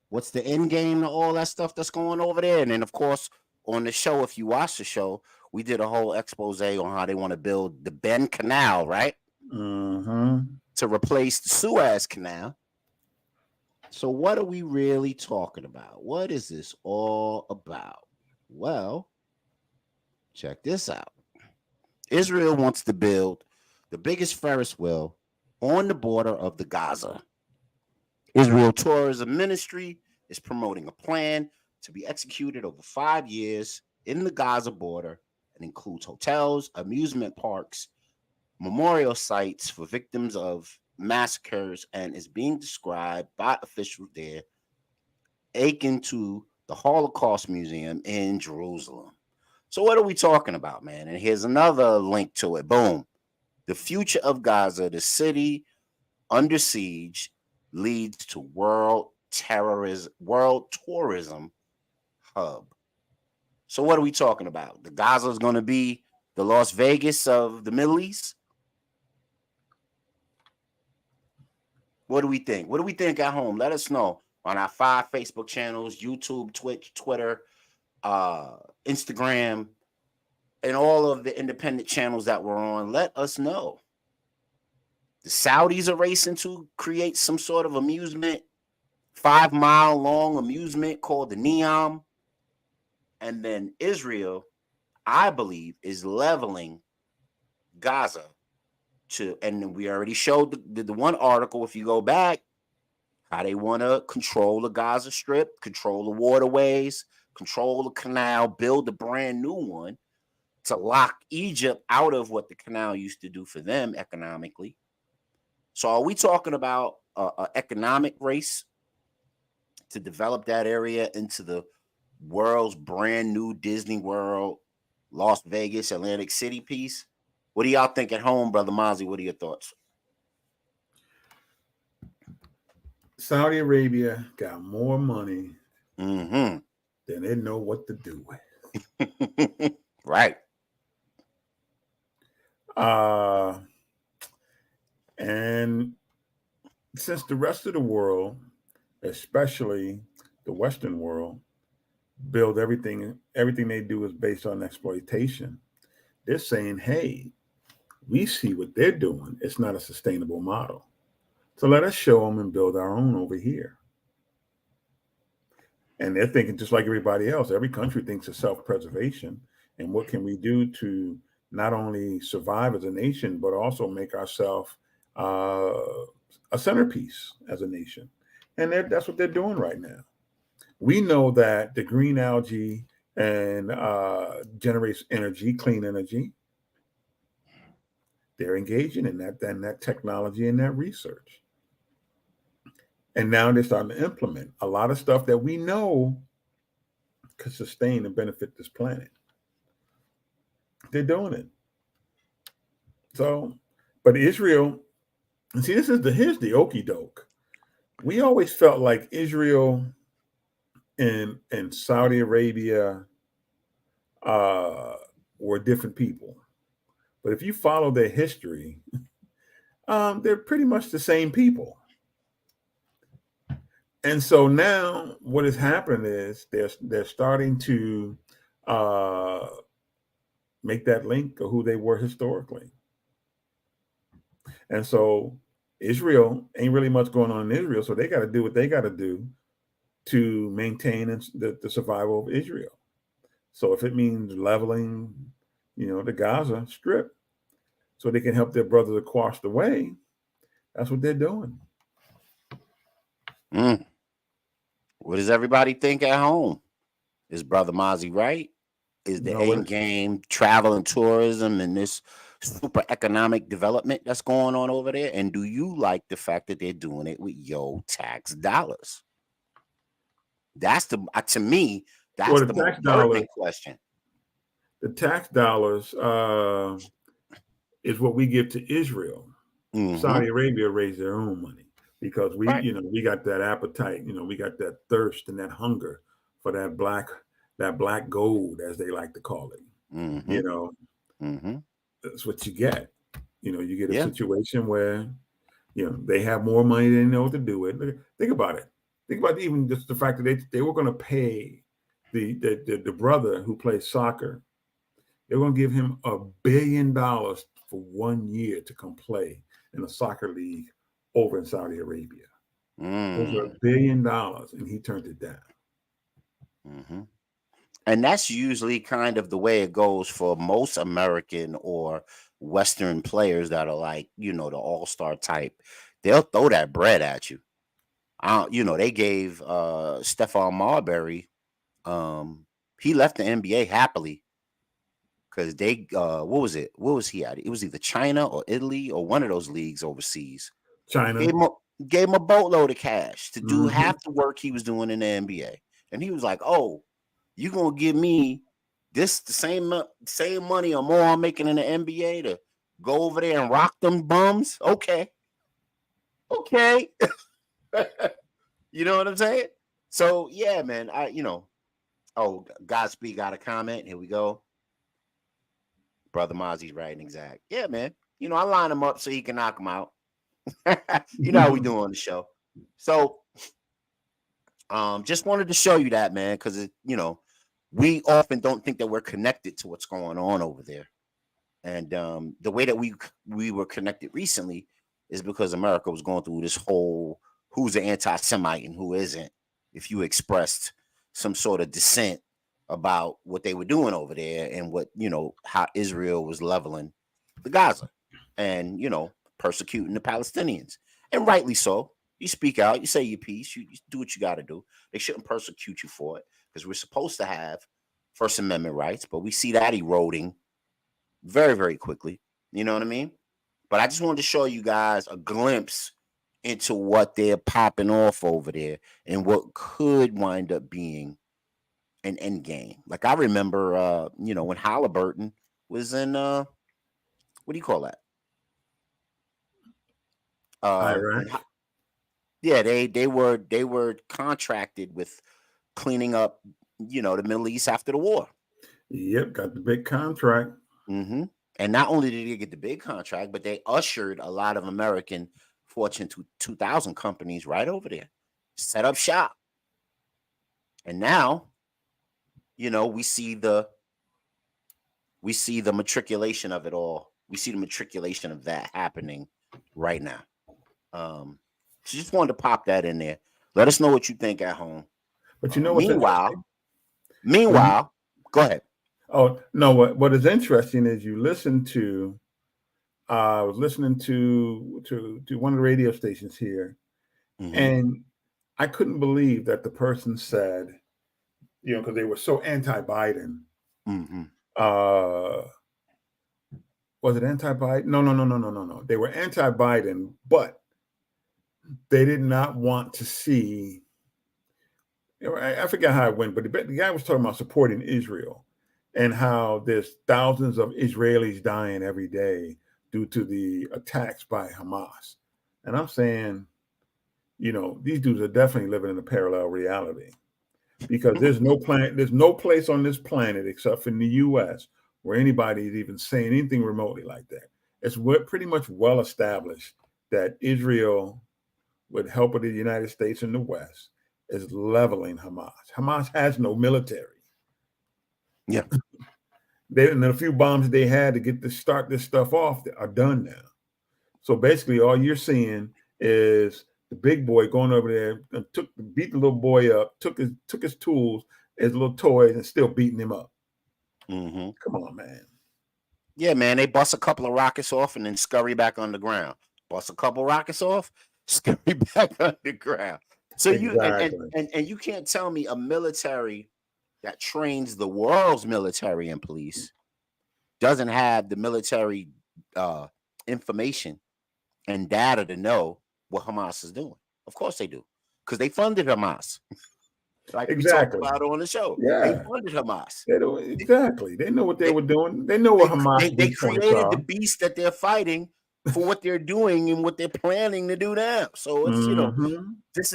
What's the end game to all that stuff that's going over there? And then, of course, on the show, if you watch the show, we did a whole expose on how they want to build the Ben Canal, right? To replace the Suez Canal. So what are we really talking about? What is this all about? Well, check this out. Israel wants to build the biggest Ferris wheel on the border of the Gaza. Israel Tourism Ministry is promoting a plan to be executed over 5 years in the Gaza border and includes hotels, amusement parks, memorial sites for victims of massacres, and is being described by officials there akin to the Holocaust Museum in Jerusalem. So what are we talking about, man? And here's another link to it. Boom. The future of Gaza, the city under siege, leads to world tourism hub. So what are we talking about? The Gaza is going to be the Las Vegas of the Middle East? What do we think? What do we think at home? Let us know on our 5 Facebook channels, YouTube, Twitch, Twitter, Instagram, and all of the independent channels that we're on. Let us know. The Saudis are racing to create some sort of amusement, 5-mile long amusement called the Neom. And then Israel, I believe, is leveling Gaza to, and we already showed the one article, if you go back, how they want to control the Gaza Strip, control the waterways, control the canal, build a brand new one to lock Egypt out of what the canal used to do for them economically. So are we talking about an economic race to develop that area into the world's brand new Disney World, Las Vegas, Atlantic City piece? What do y'all think at home, Brother Mozzie? What are your thoughts? Saudi Arabia got more money than they know what to do with. Right. And since the rest of the world, especially the Western world, build everything they do is based on exploitation, they're saying, hey, we see what they're doing. It's not a sustainable model. So let us show them and build our own over here. And they're thinking just like everybody else. Every country thinks of self-preservation. And what can we do to not only survive as a nation, but also make ourselves a centerpiece as a nation? And that's what they're doing right now. We know that the green algae and generates energy, clean energy. They're engaging in that technology and that research. And now they're starting to implement a lot of stuff that we know could sustain and benefit this planet. They're doing it. So, but Israel, and see, here's the okie doke. We always felt like Israel and Saudi Arabia were different people. But if you follow their history, they're pretty much the same people. And so now what has happened is they're starting to make that link of who they were historically. And so Israel ain't really much going on in Israel, so they got to do what they got to do to maintain the survival of Israel. So if it means leveling, the Gaza Strip, so they can help their brothers across the way, that's what they're doing. What does everybody think at home? Is Brother Mozzie right? Is the end game travel and tourism and this super economic development that's going on over there? And do you like the fact that they're doing it with your tax dollars? That's to me, that's the most pertinent question. The tax dollars is what we give to Israel. Saudi Arabia raised their own money because we got that appetite, we got that thirst and that hunger for that black gold, as they like to call it. That's what you get. You get a situation where they have more money than they know what to do with. Think about it. Think about even just the fact that they were going to pay the brother who plays soccer. They were going to give him $1 billion for 1 year to come play in a soccer league over in Saudi Arabia. Over $1 billion, and he turned it down. And that's usually kind of the way it goes for most American or Western players that are like, the all-star type. They'll throw that bread at you. They gave Stephon Marbury, he left the NBA happily because they what was it? What was he at? It was either China or Italy or one of those leagues overseas. China Gave him a boatload of cash to do half the work he was doing in the NBA. And he was like, "Oh, you gonna give me this the same money or more I'm making in the NBA to go over there and rock them bums? Okay. You know what I'm saying? So yeah, man. Oh, Godspeed got a comment. Here we go. Brother Mozzie's right, exact. Yeah, man. I line him up so he can knock him out. You know how we do on the show. So just wanted to show you that, man, because we often don't think that we're connected to what's going on over there. And the way that we were connected recently is because America was going through this whole who's an anti-Semite and who isn't, if you expressed some sort of dissent about what they were doing over there and what, how Israel was leveling the Gaza and, persecuting the Palestinians. And rightly so. You speak out, you say your piece, you do what you got to do. They shouldn't persecute you for it because we're supposed to have First Amendment rights, but we see that eroding very, very quickly. You know what I mean? But I just wanted to show you guys a glimpse into what they're popping off over there and what could wind up being an end game. Like I remember, when Halliburton was in, what do you call that? Iraq. Yeah, they were contracted with cleaning up, the Middle East after the war. Yep, got the big contract. Mm-hmm. And not only did they get the big contract, but they ushered a lot of American Fortune 2000 companies right over there, set up shop. And now, we see the matriculation of it all. We see the matriculation of that happening right now. So just wanted to pop that in there. Let us know what you think at home. But you know what? Meanwhile, go ahead. Oh no! What is interesting is you listen to. I was listening to one of the radio stations here, and I couldn't believe that the person said, because they were so anti-Biden. Was it anti-Biden? No. They were anti-Biden, but they did not want to see. I forget how it went, but the guy was talking about supporting Israel and how there's thousands of Israelis dying every day due to the attacks by Hamas. And I'm saying, these dudes are definitely living in a parallel reality because there's no place on this planet except for in the U.S. where anybody is even saying anything remotely like that. It's pretty much well established that Israel, with help of the United States and the West, is leveling Hamas. Hamas has no military. Yeah. And a few bombs they had to start this stuff off are done now. So basically all you're seeing is the big boy going over there and beat the little boy up, took his tools, his little toys, and still beating him up. Mm-hmm. Come on, man. Yeah, man. They bust a couple of rockets off and then scurry back underground. Bust a couple rockets off, scurry back underground. So exactly. you can't tell me a military that trains the world's military and police doesn't have the military information and data to know what Hamas is doing. Of course they do, because they funded Hamas. Like exactly. we talked about on the show. Yeah. They funded Hamas. Exactly. They know what they were doing. They know what Hamas they created the beast that they're fighting for what they're doing and what they're planning to do now. So it's this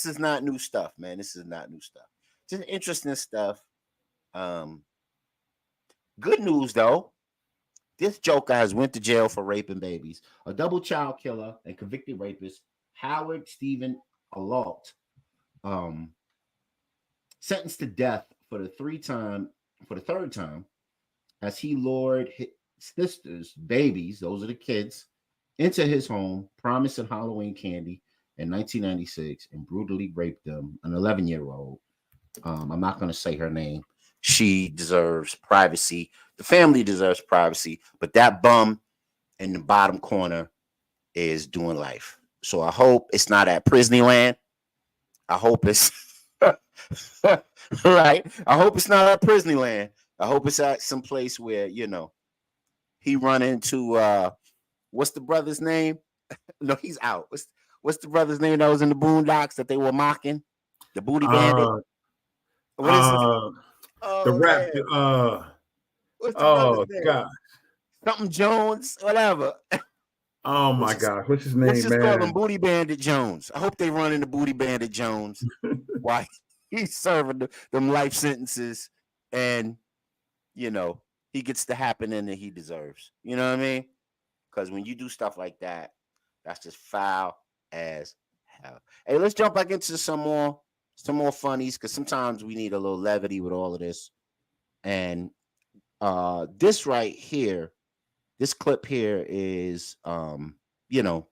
is not new stuff, man. This is not new stuff. Just interesting stuff. Good news though. This joker has went to jail for raping babies. A double child killer and convicted rapist, Howard Stephen Alault, sentenced to death for the third time, as he lured his sister's babies, those are the kids, into his home, promising Halloween candy in 1996, and brutally raped them, an 11-year-old. I'm not going to say her name. she deserves privacy. The family deserves privacy, but that bum in the bottom corner is doing life. So I hope it's not at Disneyland. I hope it's right. I hope it's not at Disneyland. I hope it's at some place where, you know, he run into what's the brother's name? No, he's out. What's the brother's name that was in the Boondocks that they were mocking? The Booty Bandit. What is it? The rap. What's the Oh brother's name? God. Something Jones, whatever. Oh my God. What's his name, Let's just man? call him Booty Bandit Jones. I hope they run into Booty Bandit Jones while he's serving them life sentences, and you know he gets the happening that he deserves. You know what I mean? Because when you do stuff like that, that's just foul as hell. Hey, let's jump back into some more funnies, because sometimes we need a little levity with all of this. And this right here, this clip here is you know,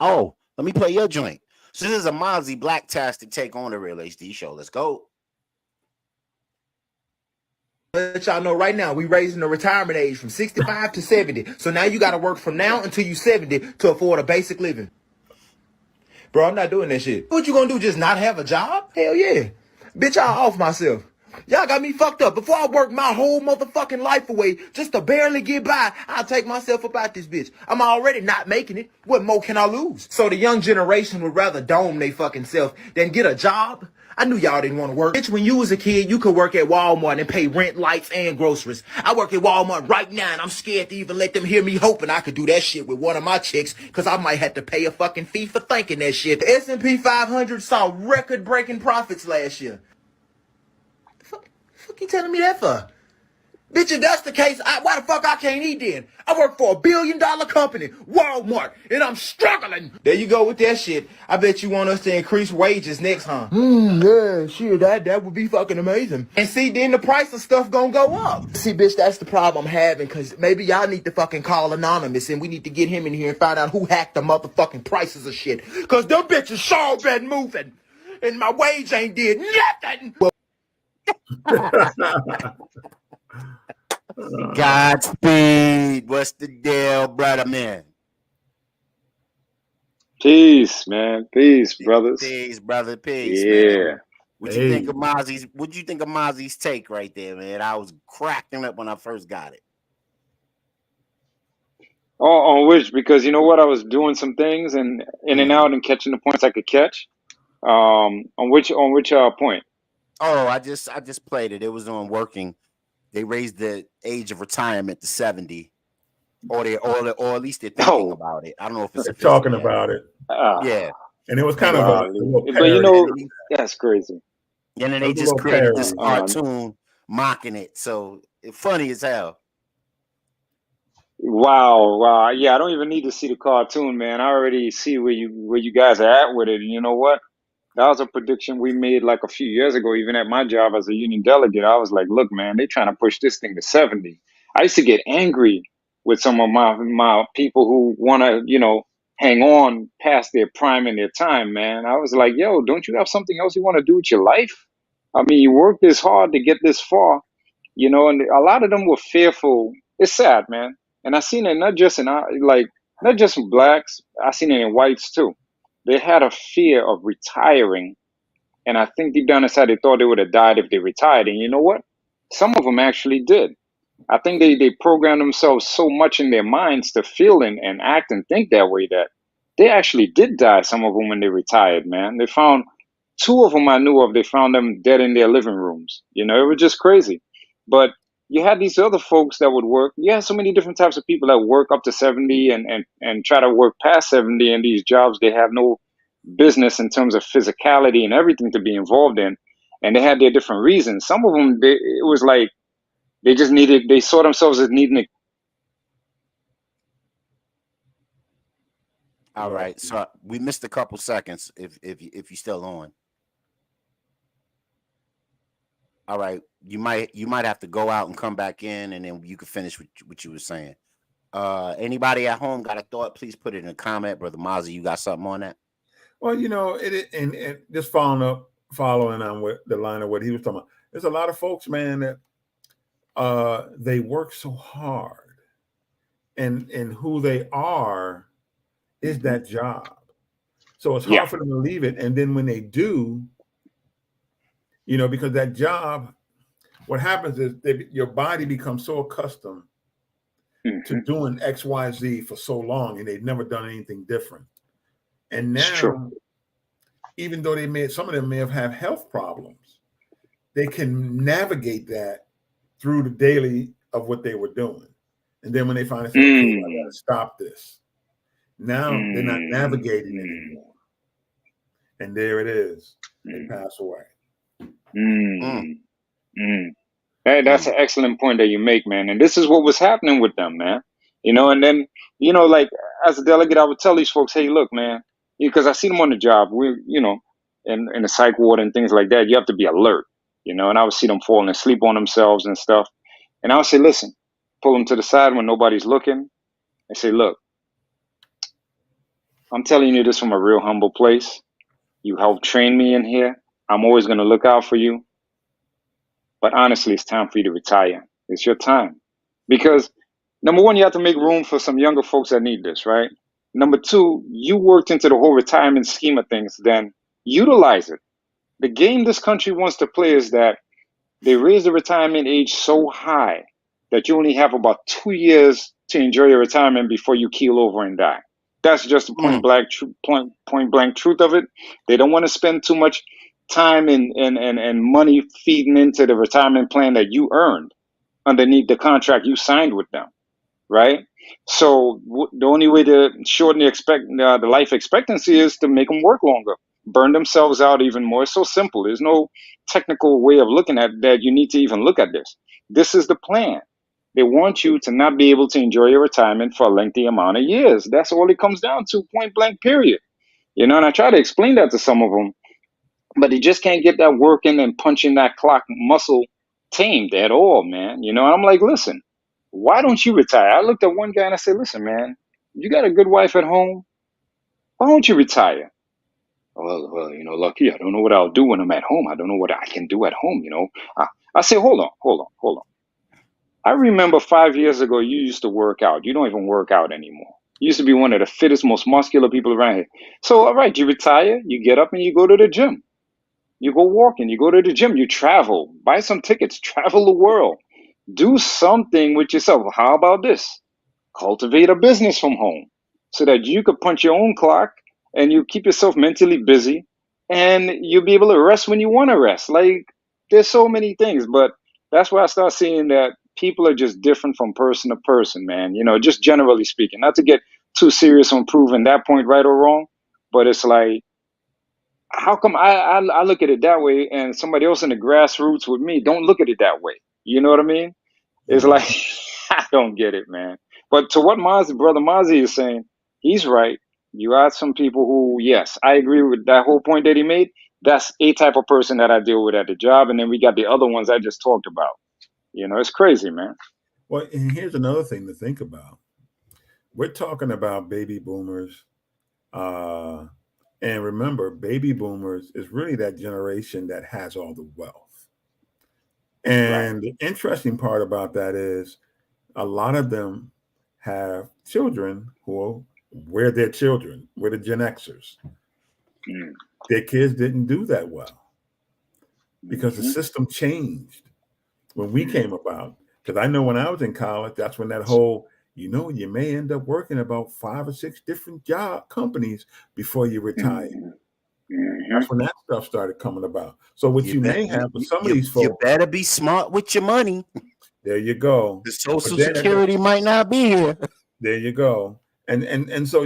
oh, let me play your joint. So this is a Mozzie Blacktastic take on the Real HD Show. Let's go. Let y'all know right now, we raising the retirement age from 65 to 70. So now you got to work from now until you 70 to afford a basic living. Bro, I'm not doing that shit. What you gonna do, just not have a job? Hell yeah. Bitch, I'll off myself. Y'all got me fucked up. Before I work my whole motherfucking life away just to barely get by, I'll take myself up out this bitch. I'm already not making it. What more can I lose? So the young generation would rather dome they fucking self than get a job? I knew y'all didn't want to work. Bitch, when you was a kid, you could work at Walmart and pay rent, lights, and groceries. I work at Walmart right now, and I'm scared to even let them hear me hoping I could do that shit with one of my chicks, because I might have to pay a fucking fee for thinking that shit. The S&P 500 saw record-breaking profits last year. Fuck you telling me that for? Bitch, if that's the case, why the fuck I can't eat then? I work for $1 billion company, Walmart, and I'm struggling. There you go with that shit. I bet you want us to increase wages next, huh? Yeah, shit, that would be fucking amazing. And see, then the price of stuff gonna go up. See, bitch, that's the problem I'm having, because maybe y'all need to fucking call Anonymous, and we need to get him in here and find out who hacked the motherfucking prices of shit. Because them bitches sure been moving, and my wage ain't did nothing. Godspeed. What's the deal, brother man? Peace, man. Peace, brothers. Peace, brother. Peace. Yeah. Man. What'd you think of Mozzie's take right there, man? I was cracking up when I first got it. On which, because you know what, I was doing some things and in and out and catching the points I could catch. On which point? Oh, I just played it. It was on working. They raised the age of retirement to 70, or at least they're thinking about it. I don't know if it's talking about it. Yeah, and it was kind of a but you know, that's crazy. And then they just created this cartoon mocking it, so it's funny as hell. Wow. Yeah, I don't even need to see the cartoon, man. I already see where you guys are at with it. And you know what? That was a prediction we made like a few years ago, even at my job as a union delegate. I was like, look, man, they're trying to push this thing to 70. I used to get angry with some of my people who want to, you know, hang on past their prime and their time, man. I was like, yo, don't you have something else you want to do with your life? I mean, you worked this hard to get this far, you know, and a lot of them were fearful. It's sad, man. And I seen it not just in blacks, I seen it in whites too. They had a fear of retiring, and I think deep down inside they thought they would have died if they retired. And you know what? Some of them actually did. I think they programmed themselves so much in their minds to feel and act and think that way that they actually did die, some of them, when they retired, man. They found 2 of them I knew of, they found them dead in their living rooms. You know, it was just crazy. But you had these other folks that would work. You had so many different types of people that work up to 70 and try to work past 70 in these jobs they have no business in terms of physicality and everything to be involved in. And they had their different reasons. Some of them, it was like they saw themselves as needing to. All right. So we missed a couple seconds if you're still on. All right, you might have to go out and come back in, and then you can finish what you were saying. Anybody at home got a thought? Please put it in a comment, brother Mozzie. You got something on that? Well, you know, and just following up following on what the line of what he was talking about, there's a lot of folks, man, that they work so hard, and who they are is that job. So it's hard for them to leave it. And then when they do, you know, because that job, what happens is your body becomes so accustomed to doing X, Y, Z for so long, and they've never done anything different. And now, even though some of them may have had health problems, they can navigate that through the daily of what they were doing. And then when they finally say, okay, I gotta stop this. Now they're not navigating anymore. And there it is. They pass away. Hey, that's an excellent point that you make, man. And this is what was happening with them, man. You know, and then, you know, like as a delegate, I would tell these folks, hey, look, man, because I see them on the job, you know, in the psych ward and things like that, you have to be alert, you know, and I would see them falling asleep on themselves and stuff. And I would say, listen, pull them to the side when nobody's looking and say, look, I'm telling you this from a real humble place. You helped train me in here. I'm always going to look out for you. But honestly, it's time for you to retire. It's your time. Because number one, you have to make room for some younger folks that need this, right? Number two, you worked into the whole retirement scheme of things, then utilize it. The game this country wants to play is that they raise the retirement age so high that you only have about 2 years to enjoy your retirement before you keel over and die. That's just the point blank truth of it. They don't want to spend too much time and money feeding into the retirement plan that you earned underneath the contract you signed with them, right? So the only way to shorten the life expectancy is to make them work longer, burn themselves out even more. It's so simple. There's no technical way of looking at that. You need to even look at this. This is the plan. They want you to not be able to enjoy your retirement for a lengthy amount of years. That's all it comes down to, point blank, period. You know, and I try to explain that to some of them, but they just can't get that working and punching that clock muscle tamed at all, man. You know, and I'm like, listen, why don't you retire? I looked at one guy and I said, listen, man, you got a good wife at home. Why don't you retire? Well, you know, Lucky, I don't know what I'll do when I'm at home. I don't know what I can do at home, you know. I say, hold on. I remember 5 years ago, you used to work out. You don't even work out anymore. You used to be one of the fittest, most muscular people around here. So, all right, you retire, you get up and you go to the gym. You go walking, you go to the gym, you travel, buy some tickets, travel the world. Do something with yourself. How about this? Cultivate a business from home so that you could punch your own clock and you keep yourself mentally busy and you'll be able to rest when you want to rest. Like, there's so many things, but that's where I start seeing that people are just different from person to person, man. You know, just generally speaking, not to get too serious on proving that point right or wrong, but it's like, how come I look at it that way and somebody else in the grassroots with me don't look at it that way? You know what I mean? It's like, I don't get it, man. But to what Brother Mozzie is saying, he's right. You are some people who, yes, I agree with that whole point that he made. That's a type of person that I deal with at the job. And then we got the other ones I just talked about. You know, it's crazy, man. Well, and here's another thing to think about. We're talking about baby boomers. And remember, baby boomers is really that generation that has all the wealth. And the interesting part about that is a lot of them have children we're their children. We're the Gen Xers. Their kids didn't do that well because the system changed when we came about. Because I know when I was in college, that's when that whole, you know, you may end up working about 5 or 6 different companies before you retire. That's when that stuff started coming about. So what you may have with some of these folks, you better be smart with your money. There you go. The Social Security might not be here. There you go. And so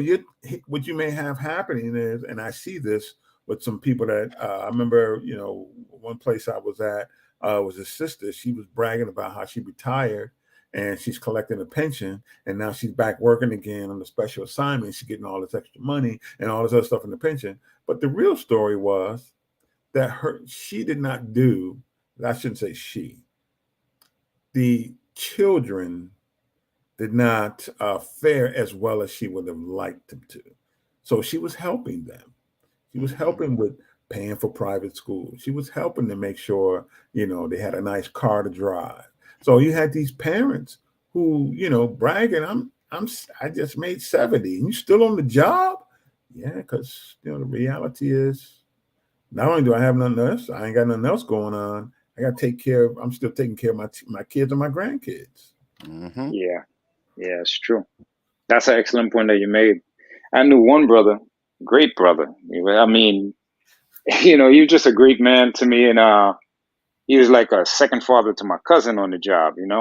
what you may have happening is, and I see this with some people that I remember, you know, one place I was at was a sister. She was bragging about how she retired and she's collecting a pension, and now she's back working again on a special assignment. She's getting all this extra money and all this other stuff in the pension. But the real story was that she did not do, I shouldn't say she, the children did not fare as well as she would have liked them to. So she was helping them. She was helping with paying for private school. She was helping to make sure, they had a nice car to drive. So you had these parents who, bragging, I just made 70 and you still on the job? Yeah, because the reality is not only do I have nothing else, I ain't got nothing else going on. I got to take care of, I'm still taking care of my kids and my grandkids. Mm-hmm. Yeah, it's true. That's an excellent point that you made. I knew one brother, great brother. I mean, you're just a great man to me, and he was like a second father to my cousin on the job, and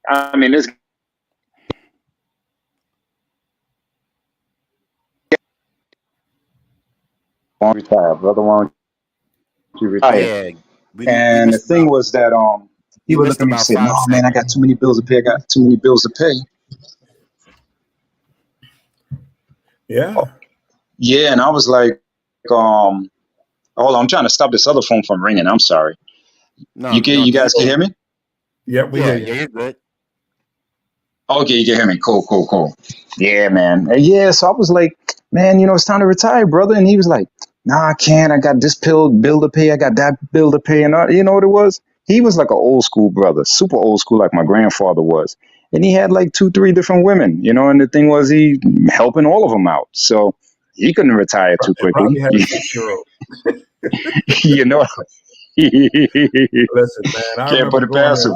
I mean, this retire, brother. Why don't you retire? Yeah, we And the missed thing about was that he we would missed look at me and about say, "No, 5 man, I seconds. got too many bills to pay. I got too many bills to pay." Yeah. Yeah, and I was like, hold on, I'm trying to stop this other phone from ringing. I'm sorry. No, You guys can hear me? Yeah, we hear you. Yeah, you're good. Okay, you can hear me. Cool. Yeah, man. Yeah, so I was like, man, it's time to retire, brother. And he was like, nah, I can't. I got this bill to pay. I got that bill to pay. And you know what it was? He was like an old school brother, super old school, like my grandfather was. And he had like 2-3 different women, and the thing was he helping all of them out. So he couldn't retire too quickly. Probably had a 6-year-old. you know. Listen, man, I Can't remember put it past him.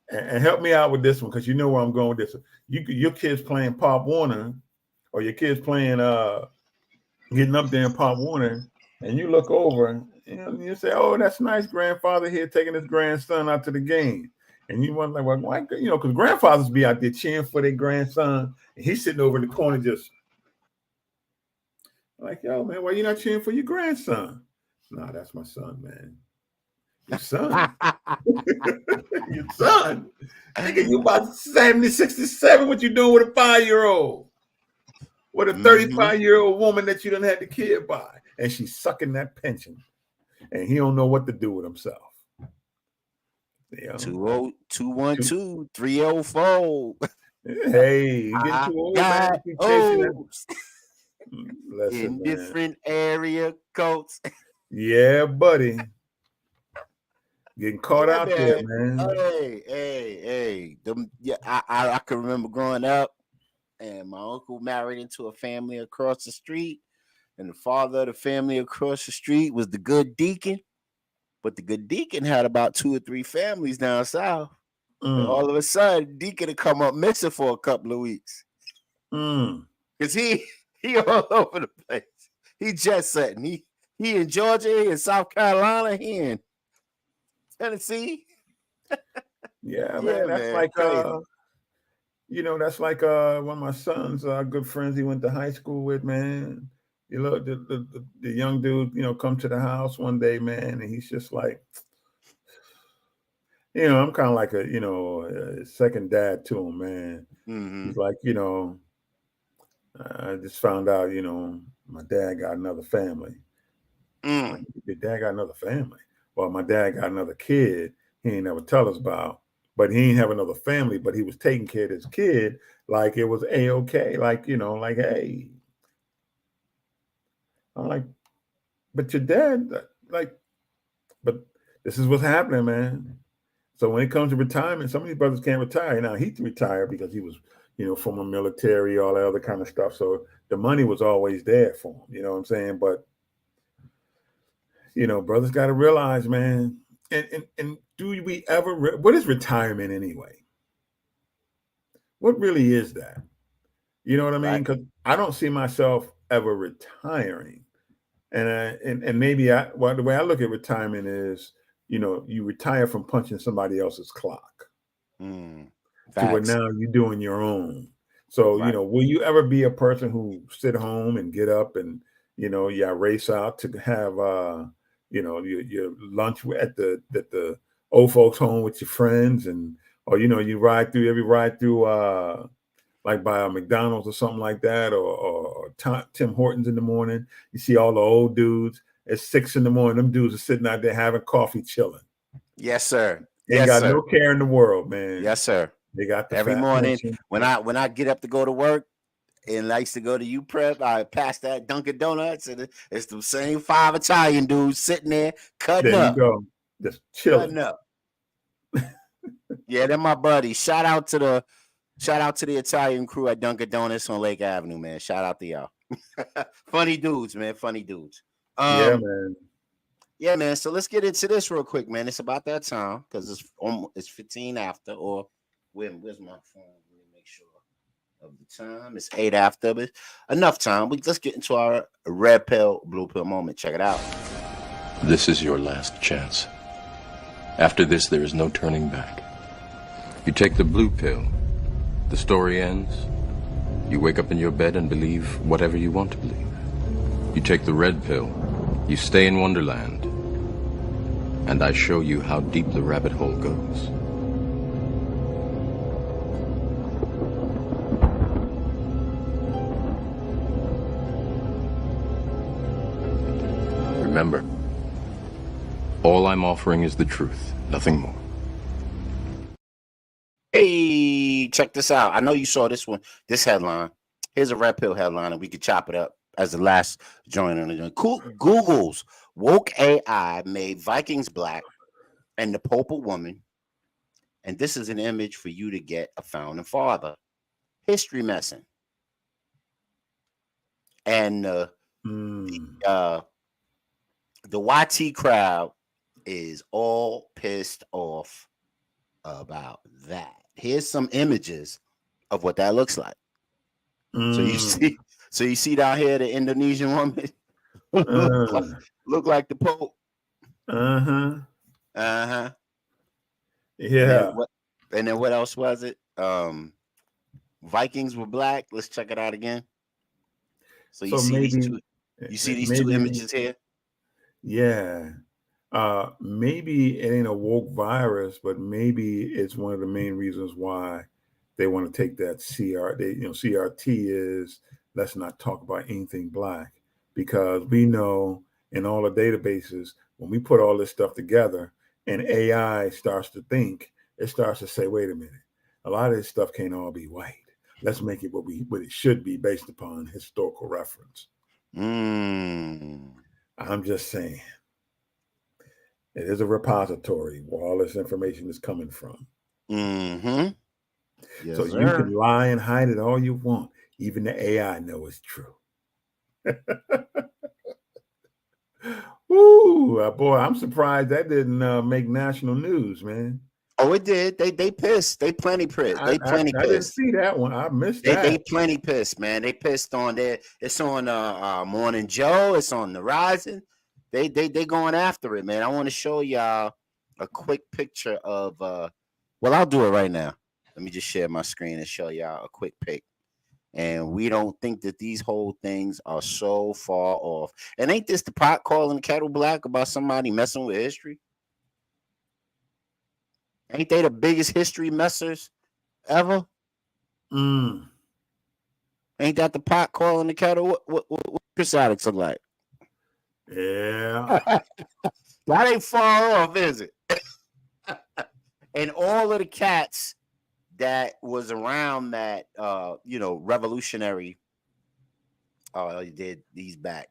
And help me out with this one, because you know where I'm going with this. Your kids playing Pop Warner, or your kids playing getting up there in Pop Warner, and you look over and you say, "Oh, that's nice, grandfather here taking his grandson out to the game." And you wonder, like, why? Because grandfathers be out there cheering for their grandson, and he's sitting over in the corner just like, "Yo, man, why you not cheering for your grandson?" Nah, that's my son, man. Your son. Your son. Nigga, you about 70, 67. What you doing with a 5-year-old? With a 35-year-old woman that you done had the kid by. And she's sucking that pension. And he don't know what to do with himself. 202-304. Hey, you get too old, man. Keep chasing that. Listen, in man. different area codes. Yeah, buddy. Getting caught out there, man. Hey. I can remember growing up, and my uncle married into a family across the street, and the father of the family across the street was the good deacon. But the good deacon had about 2 or 3 families down south. And all of a sudden, deacon had come up missing for a couple of weeks. Because he all over the place. He jet setting. He in Georgia, he in South Carolina, he in Tennessee. Yeah, man. That's like that's like one of my sons, good friends he went to high school with, man. You look, the young dude, come to the house one day, man, and he's just like, I'm kind of like a second dad to him, man. He's like, I just found out, my dad got another family. Like, your dad got another family. Well, my dad got another kid he ain't never tell us about, but he ain't have another family, but he was taking care of his kid like it was A-okay. Like, like, hey. I'm like, but your dad, but this is what's happening, man. So when it comes to retirement, some of these brothers can't retire. Now, he retired because he was, from the military, all that other kind of stuff. So the money was always there for him. You know what I'm saying? But, brothers got to realize, man, and do we ever, what is retirement anyway? What really is that? You know what I mean? Because I don't see myself ever retiring. And maybe the way I look at retirement is, you retire from punching somebody else's clock to where now you're doing your own. So, will you ever be a person who sit home and get up and, you race out to have, your lunch at the old folks home with your friends, and, or, you ride through, like by a McDonald's or something like that, or Tim Hortons in the morning. You see all the old dudes at 6 in the morning. Them dudes are sitting out there having coffee, chilling. Yes, sir. Ain't got no care in the world, man. Yes, sir. They got the every fat morning pension. when I get up to go to work, and likes to go to UPrep. I pass that Dunkin' Donuts, and it's the same 5 Italian dudes sitting there cutting There you up. go. Just chilling. Cutting up. Yeah, they're my buddies. Shout out to the Italian crew at Dunkin' Donuts on Lake Avenue, man. Shout out to y'all. Funny dudes, man. Funny dudes. Yeah, man. Yeah, man. So let's get into this real quick, man. It's about that time because it's 15 after, or where's my phone? Let me make sure of the time. It's 8 after, but enough time. Let's get into our red pill, blue pill moment. Check it out. This is your last chance. After this, there is no turning back. You take the blue pill, the story ends. You wake up in your bed and believe whatever you want to believe. You take the red pill, you stay in Wonderland, and I show you how deep the rabbit hole goes. Remember, all I'm offering is the truth, nothing more. Hey, check this out. I know you saw this one, this headline. Here's a red pill headline, and we could chop it up as the last joint on the joint. Google's woke AI made Vikings black and the Pope a woman. And this is an image for you to get a founding father. History messing. And the YT crowd is all pissed off about that. Here's some images of what that looks like. So you see down here the Indonesian woman look like the Pope. Yeah. And then what else was it? Vikings were black. Let's check it out again. So you see these two images here? Yeah. Maybe it ain't a woke virus, but maybe it's one of the main reasons why they want to take that CRT is let's not talk about anything black, because we know in all the databases, when we put all this stuff together and AI starts to think, it starts to say, wait a minute, a lot of this stuff can't all be white. Let's make it what it should be based upon historical reference. I'm just saying. It is a repository where all this information is coming from. Yes, so you can lie and hide it all you want. Even the AI know it's true. Ooh, boy, I'm surprised that didn't make national news, man. Oh, it did. They pissed. They plenty pissed. I didn't see that one. I missed that. They plenty pissed, man. They pissed on there. It's on Morning Joe. It's on the Rising. They going after it, man. I want to show y'all a quick picture of well, I'll do it right now. Let me just share my screen and show y'all a quick pic. And we don't think that these whole things are so far off. And ain't this the pot calling the kettle black about somebody messing with history? Ain't they the biggest history messers ever? Ain't that the pot calling the kettle? What Chris Alex look like? Yeah. That ain't far off, is it? And all of the cats that was around that revolutionary did these back.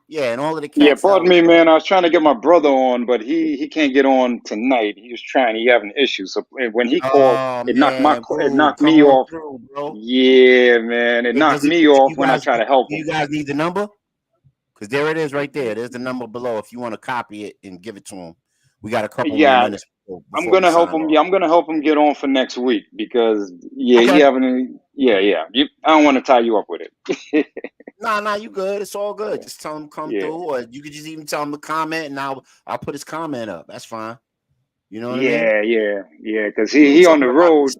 Yeah, and all of the cats. Yeah, pardon me, man. I was trying to get my brother on, but he can't get on tonight. He was trying. He having issues. So when he called, it knocked me off. Yeah, man, it knocked me off when I try to help him. You guys need the number? Because there it is right there. There's the number below if you want to copy it and give it to him. We got a couple more minutes. I'm gonna help him. Yeah, I'm gonna help him get on for next week because he having. I don't want to tie you up with it. Nah, you good. It's all good. Just tell him come through, or you could just even tell him to comment, and I'll put his comment up. That's fine. You know what I mean? Yeah. Because he on the road.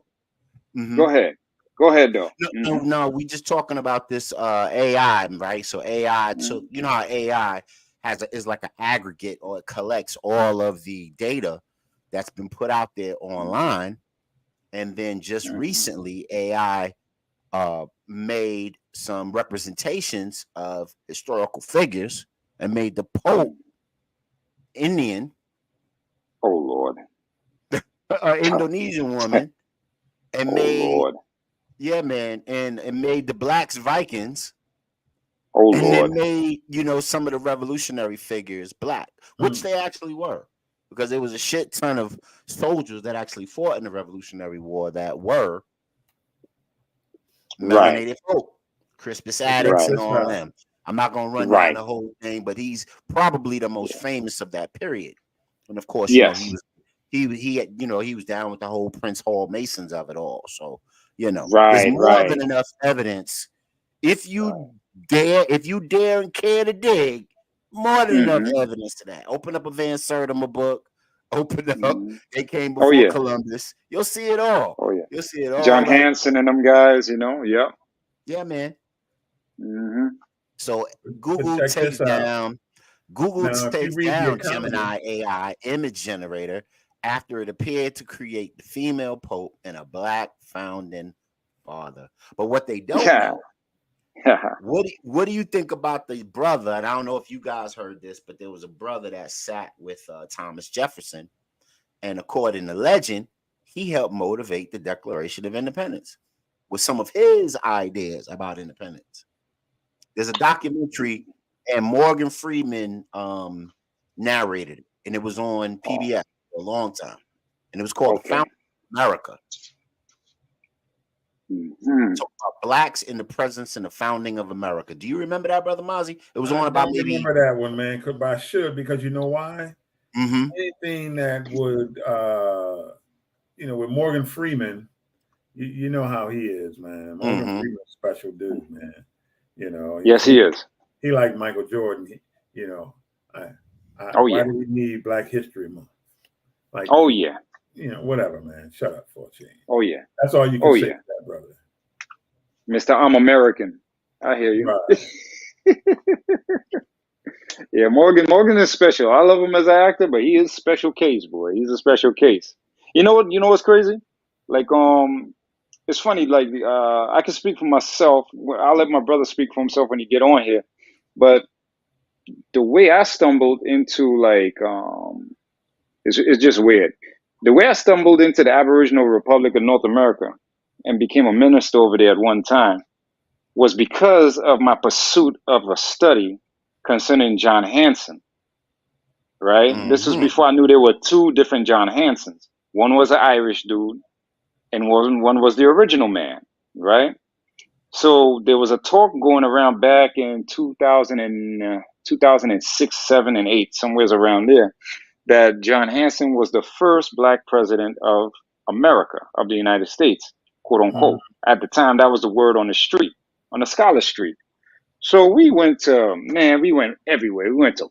Go ahead, though. No. We just talking about this AI, right? So AI took. You know how AI is like an aggregate, or it collects all of the data that's been put out there online, and then just recently AI made some representations of historical figures and made the Pope Indian. Oh Lord. Indonesian woman, and Yeah, man, and it made the blacks Vikings. Oh and Lord. then made, some of the revolutionary figures black, which they actually were, because there was a shit ton of soldiers that actually fought in the Revolutionary War that were melanated folk, Crispus Attucks and all them. I'm not gonna run down the whole thing, but he's probably the most famous of that period. And of course, he was down with the whole Prince Hall Masons of it all. So there's more than enough evidence. If you dare and care to dig, more than enough evidence to that. Open up a Van Sertima book. Open up. They came before Columbus. You'll see it all. Oh yeah. You'll see it all. John Hanson and them guys, yeah. Yeah, man. So Google takes down Gemini AI image generator after it appeared to create the female pope and a black founding father. But what they don't know, what do you think about the brother? And I don't know if you guys heard this, but there was a brother that sat with Thomas Jefferson, and according to legend, he helped motivate the Declaration of Independence with some of his ideas about independence. There's a documentary, and Morgan Freeman narrated it, and it was on PBS for a long time, and it was called The Founding of America. So blacks in the presence and the founding of America. Do you remember that, Brother Mozzie? It was on about maybe. I remember that one, man. I should, because you know why? Anything that would, with Morgan Freeman, you know how he is, man. Morgan Freeman's a special dude, man. Yes, he is. He like Michael Jordan. Why do we need Black History Month? Like, whatever, man. Shut up for a change. Oh yeah. That's all you can say to that, brother. Mr. I'm American. I hear you. Right. Yeah, Morgan is special. I love him as an actor, but he is a special case, boy. He's a special case. You know what? You know what's crazy? Like, it's funny. Like, I can speak for myself. I'll let my brother speak for himself when he get on here. But the way I stumbled into it's just weird. The way I stumbled into the Aboriginal Republic of North America and became a minister over there at one time was because of my pursuit of a study concerning John Hanson, right? This was before I knew there were two different John Hansons. One was an Irish dude, and one was the original man, right? So there was a talk going around back in 2006, 7, and 8, somewhere around there, that John Hanson was the first black president of America, of the United States, quote unquote. At the time, that was the word on the street, on the Scholar Street. So we went everywhere. We went to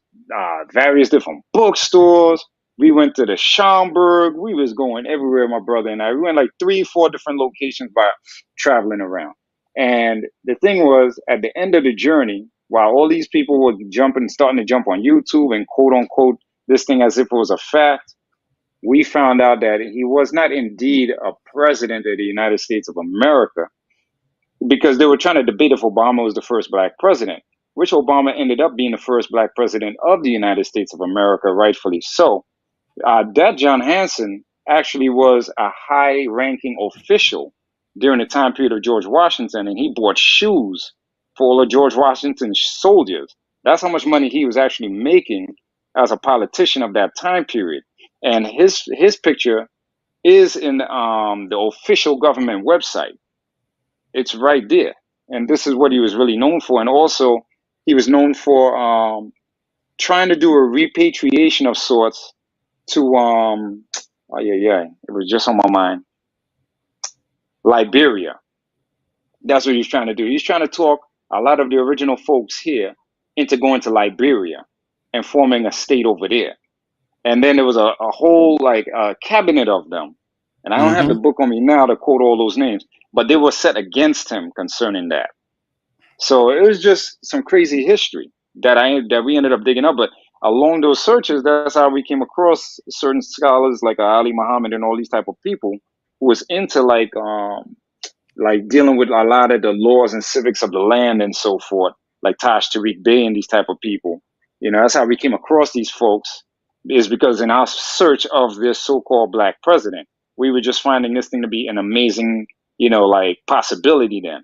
various different bookstores. We went to the Schomburg. We was going everywhere, my brother and I. We went like 3-4 different locations by traveling around. And the thing was, at the end of the journey, while all these people were starting to jump on YouTube and quote unquote this thing as if it was a fact, we found out that he was not indeed a president of the United States of America, because they were trying to debate if Obama was the first black president, which Obama ended up being the first black president of the United States of America, rightfully so. That John Hanson actually was a high-ranking official during the time period of George Washington, and he bought shoes for all of George Washington's soldiers. That's how much money he was actually making as a politician of that time period. And his picture is in the official government website. It's right there. And this is what he was really known for. And also, he was known for trying to do a repatriation of sorts to, it was just on my mind, Liberia. That's what he's trying to do. He's trying to talk a lot of the original folks here into going to Liberia and forming a state over there. And then there was a whole cabinet of them. And I don't have the book on me now to quote all those names, but they were set against him concerning that. So it was just some crazy history that we ended up digging up. But along those searches, that's how we came across certain scholars like Ali Muhammad and all these type of people who was into dealing with a lot of the laws and civics of the land and so forth, like Taj Tariq Bey and these type of people. That's how we came across these folks, is because in our search of this so-called black president, we were just finding this thing to be an amazing, like possibility then,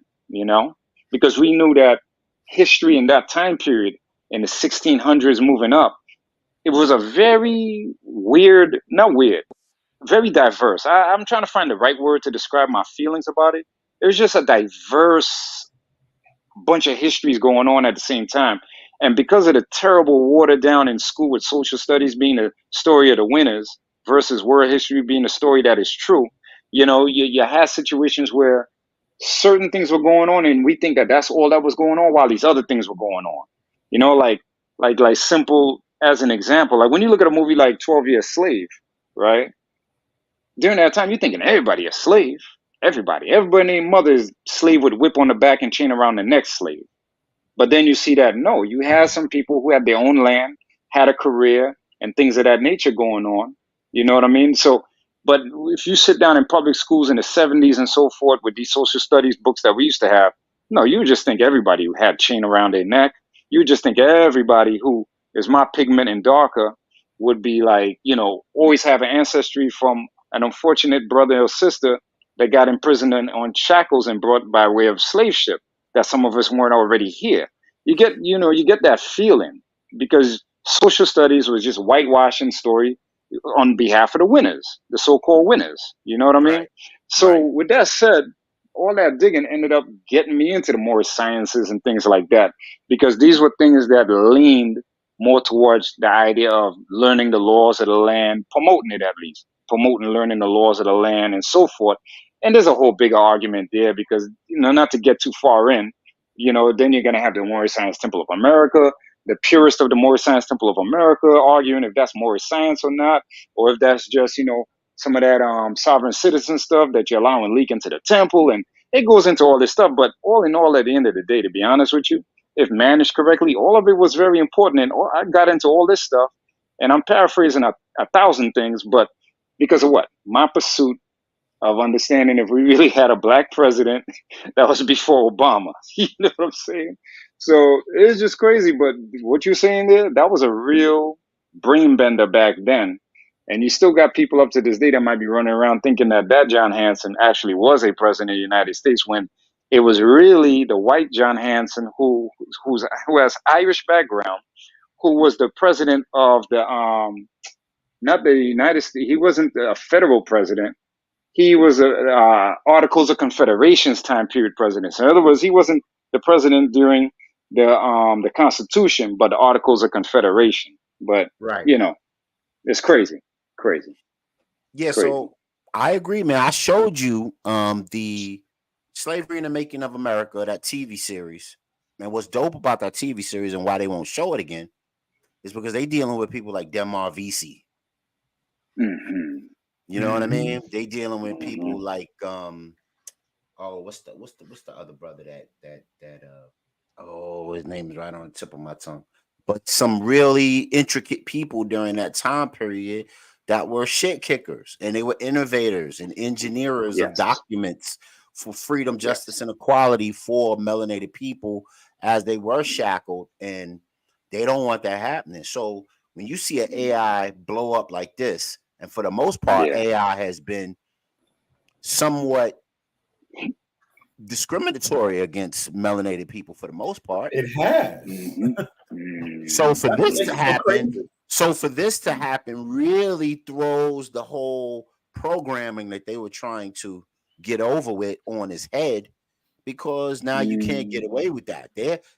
because we knew that history in that time period in the 1600s moving up, it was a very weird, not weird, very diverse. I'm trying to find the right word to describe my feelings about it. It was just a diverse bunch of histories going on at the same time. And because of the terrible watered down in school with social studies being the story of the winners versus world history being the story that is true, you had situations where certain things were going on and we think that that's all that was going on while these other things were going on. Like simple as an example, like when you look at a movie like 12 Years Slave, right? During that time, you're thinking everybody a slave. Everybody named Mother's slave with whip on the back and chain around the neck slave. But then you see that, no, you had some people who had their own land, had a career and things of that nature going on. You know what I mean? So, but if you sit down in public schools in the 70s and so forth with these social studies books that we used to have, no, you would just think everybody who had chain around their neck. You would just think everybody who is my pigment and darker would be like, always have an ancestry from an unfortunate brother or sister that got imprisoned on shackles and brought by way of slave ship, that some of us weren't already here. You get that feeling because social studies was just whitewashing story on behalf of the winners, the so-called winners. You know what I mean? Right. So with that said, all that digging ended up getting me into the more sciences and things like that, because these were things that leaned more towards the idea of learning the laws of the land, promoting it at least, learning the laws of the land and so forth. And there's a whole bigger argument there because, not to get too far in, then you're going to have the Moorish Science Temple of America, the purist of the Moorish Science Temple of America arguing if that's Moorish science or not, or if that's just, some of that sovereign citizen stuff that you're allowing leak into the temple. And it goes into all this stuff. But all in all, at the end of the day, to be honest with you, if managed correctly, all of it was very important. And I got into all this stuff, and I'm paraphrasing a thousand things, but because of what? My pursuit of understanding if we really had a black president that was before Obama. You know what I'm saying? So it's just crazy. But what you're saying there, that was a real brain bender back then. And you still got people up to this day that might be running around thinking that John Hanson actually was a president of the United States when it was really the white John Hanson who has Irish background, who was the president of the not the United States. He wasn't a federal president. He was a Articles of Confederation's time period president. So in other words, he wasn't the president during the Constitution, but the Articles of Confederation. But right. It's crazy. Yeah, crazy. So I agree, man. I showed you the Slavery in the Making of America, that TV series. And what's dope about that TV series and why they won't show it again is because they dealing with people like Delmar Vesey. Mm-hmm. You know what I mean? They dealing with people like what's the other brother that his name is right on the tip of my tongue. But some really intricate people during that time period that were shit kickers, and they were innovators and engineers of documents for freedom, justice, and equality for melanated people as they were shackled, and they don't want that happening. So when you see an AI blow up like this, and for the most part, AI has been somewhat discriminatory against melanated people for the most part. It has. So for this to happen, really throws the whole programming that they were trying to get over with on his head, because now you can't get away with that.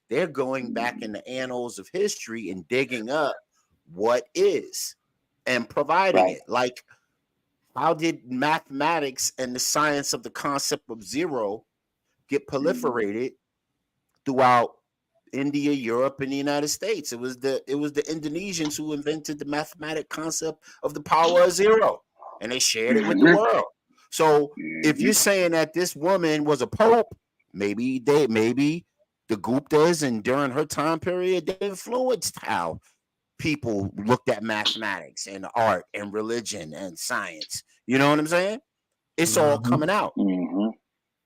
They're going back in the annals of history and digging up what is and providing it. Like, how did mathematics and the science of the concept of zero get proliferated throughout India, Europe, and the United States? It was the Indonesians who invented the mathematic concept of the power of zero, and they shared it with the world. So if you're saying that this woman was a pope, maybe the Guptas and during her time period, they influenced how people looked at mathematics and art and religion and science. You know what I'm saying? It's all coming out. You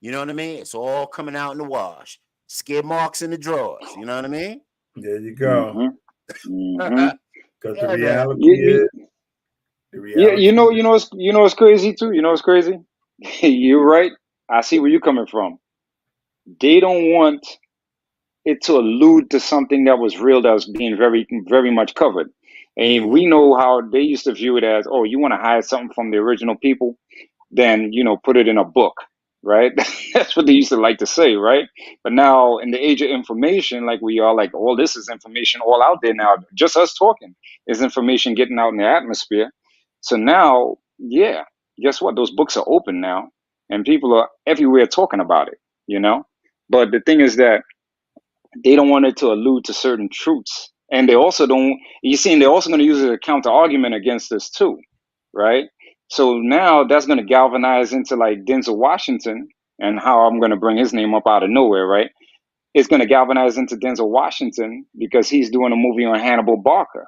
know what I mean? It's all coming out in the wash. Skid marks in the drawers. You know what I mean? There you go. Because the reality is, you know what's crazy too. You know what's crazy? You're right. I see where you're coming from. They don't want it to allude to something that was real, that was being very, very much covered. And we know how they used to view it as, oh, you want to hide something from the original people, then, put it in a book, right? That's what they used to like to say, right? But now in the age of information, like we are, like, all this is information all out there now. Just us talking is information getting out in the atmosphere. So now, yeah, guess what? Those books are open now and people are everywhere talking about it, But the thing is that they don't want it to allude to certain truths. And they also don't, they're also going to use it as a counter argument against this too, right? So now that's going to galvanize into like Denzel Washington, and how I'm going to bring his name up out of nowhere, right? It's going to galvanize into Denzel Washington because he's doing a movie on Hannibal Barker,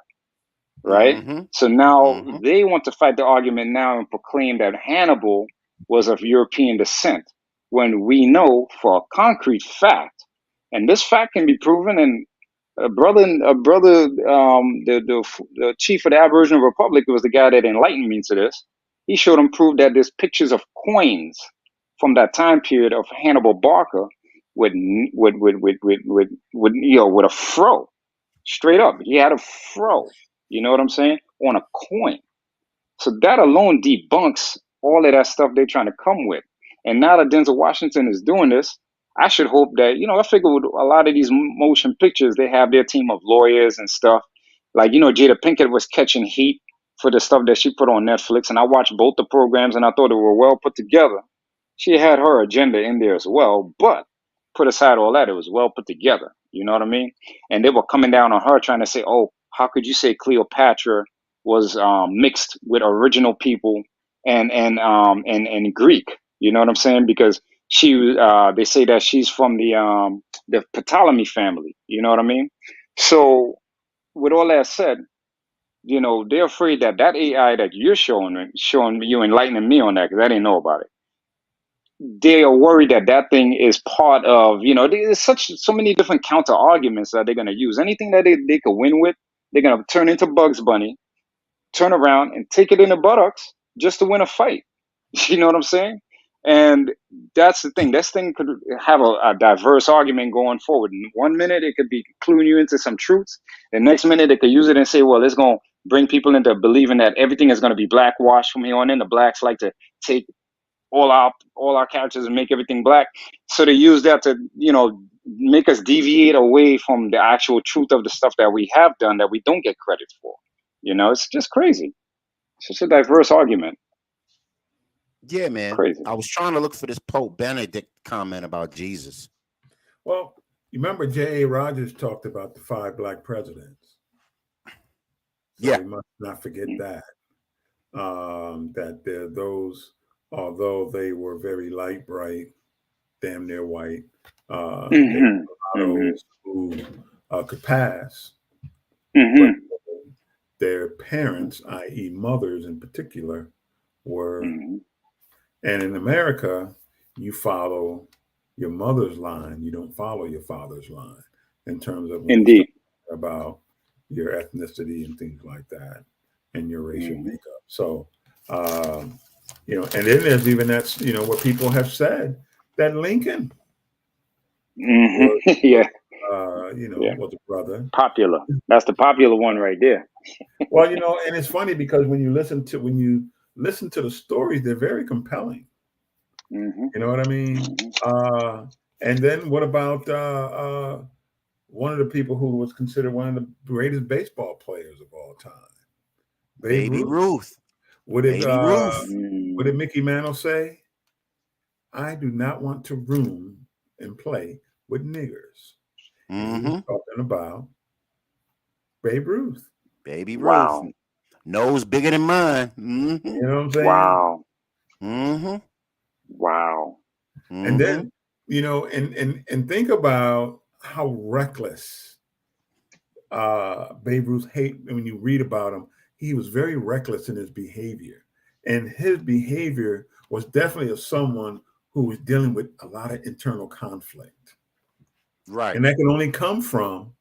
right? So now they want to fight the argument now and proclaim that Hannibal was of European descent, when we know for a concrete fact, and this fact can be proven, and the chief of the Aboriginal Republic, was the guy that enlightened me to this. He showed him proof that there's pictures of coins from that time period of Hannibal Barker with a fro, straight up. He had a fro. You know what I'm saying? On a coin. So that alone debunks all of that stuff they're trying to come with. And now that Denzel Washington is doing this, I should hope that, I figure with a lot of these motion pictures, they have their team of lawyers and stuff. Like, Jada Pinkett was catching heat for the stuff that she put on Netflix. And I watched both the programs and I thought they were well put together. She had her agenda in there as well, but put aside all that, it was well put together. You know what I mean? And they were coming down on her trying to say, oh, how could you say Cleopatra was mixed with original people and Greek? You know what I'm saying? Because they say that she's from the Ptolemy family. You know what I mean? So with all that said, they're afraid that AI that you're showing you, enlightening me on that, because I didn't know about it. They are worried that thing is part of, there's so many different counter arguments that they're going to use. Anything that they could win with, they're going to turn into Bugs Bunny, turn around and take it in the buttocks just to win a fight. You know what I'm saying? And that's the thing. This thing could have a diverse argument going forward. In 1 minute, it could be cluing you into some truths. The next minute, it could use it and say, well, it's going to bring people into believing that everything is going to be blackwashed from here on in. The blacks like to take all our characters and make everything black. So they use that to, make us deviate away from the actual truth of the stuff that we have done that we don't get credit for. It's just crazy. It's just a diverse argument. Yeah, man. Crazy. I was trying to look for this Pope Benedict comment about Jesus. Well, you remember J.A. Rogers talked about the 5 black presidents. So yeah. We must not forget that. That those, although they were very light, bright, damn near white, those who could pass. But their parents, i.e. mothers in particular, were... And in America, you follow your mother's line. You don't follow your father's line in terms of about your ethnicity and things like that and your racial makeup. So, and then there's even that, what people have said that Lincoln was, was a brother. Popular. That's the popular one right there. Well, and it's funny because when you listen to the stories, they're very compelling. You know what I mean? And then what about one of the people who was considered one of the greatest baseball players of all time? Baby Ruth. What did Mickey Mantle say? I do not want to room and play with niggers. He was talking about Babe Ruth. Baby Ruth. Wow. Nose bigger than mine. You know what I'm saying? Wow. Wow. And then, and think about how reckless Babe Ruth when you read about him, he was very reckless in his behavior. And his behavior was definitely of someone who was dealing with a lot of internal conflict. Right. And that can only come from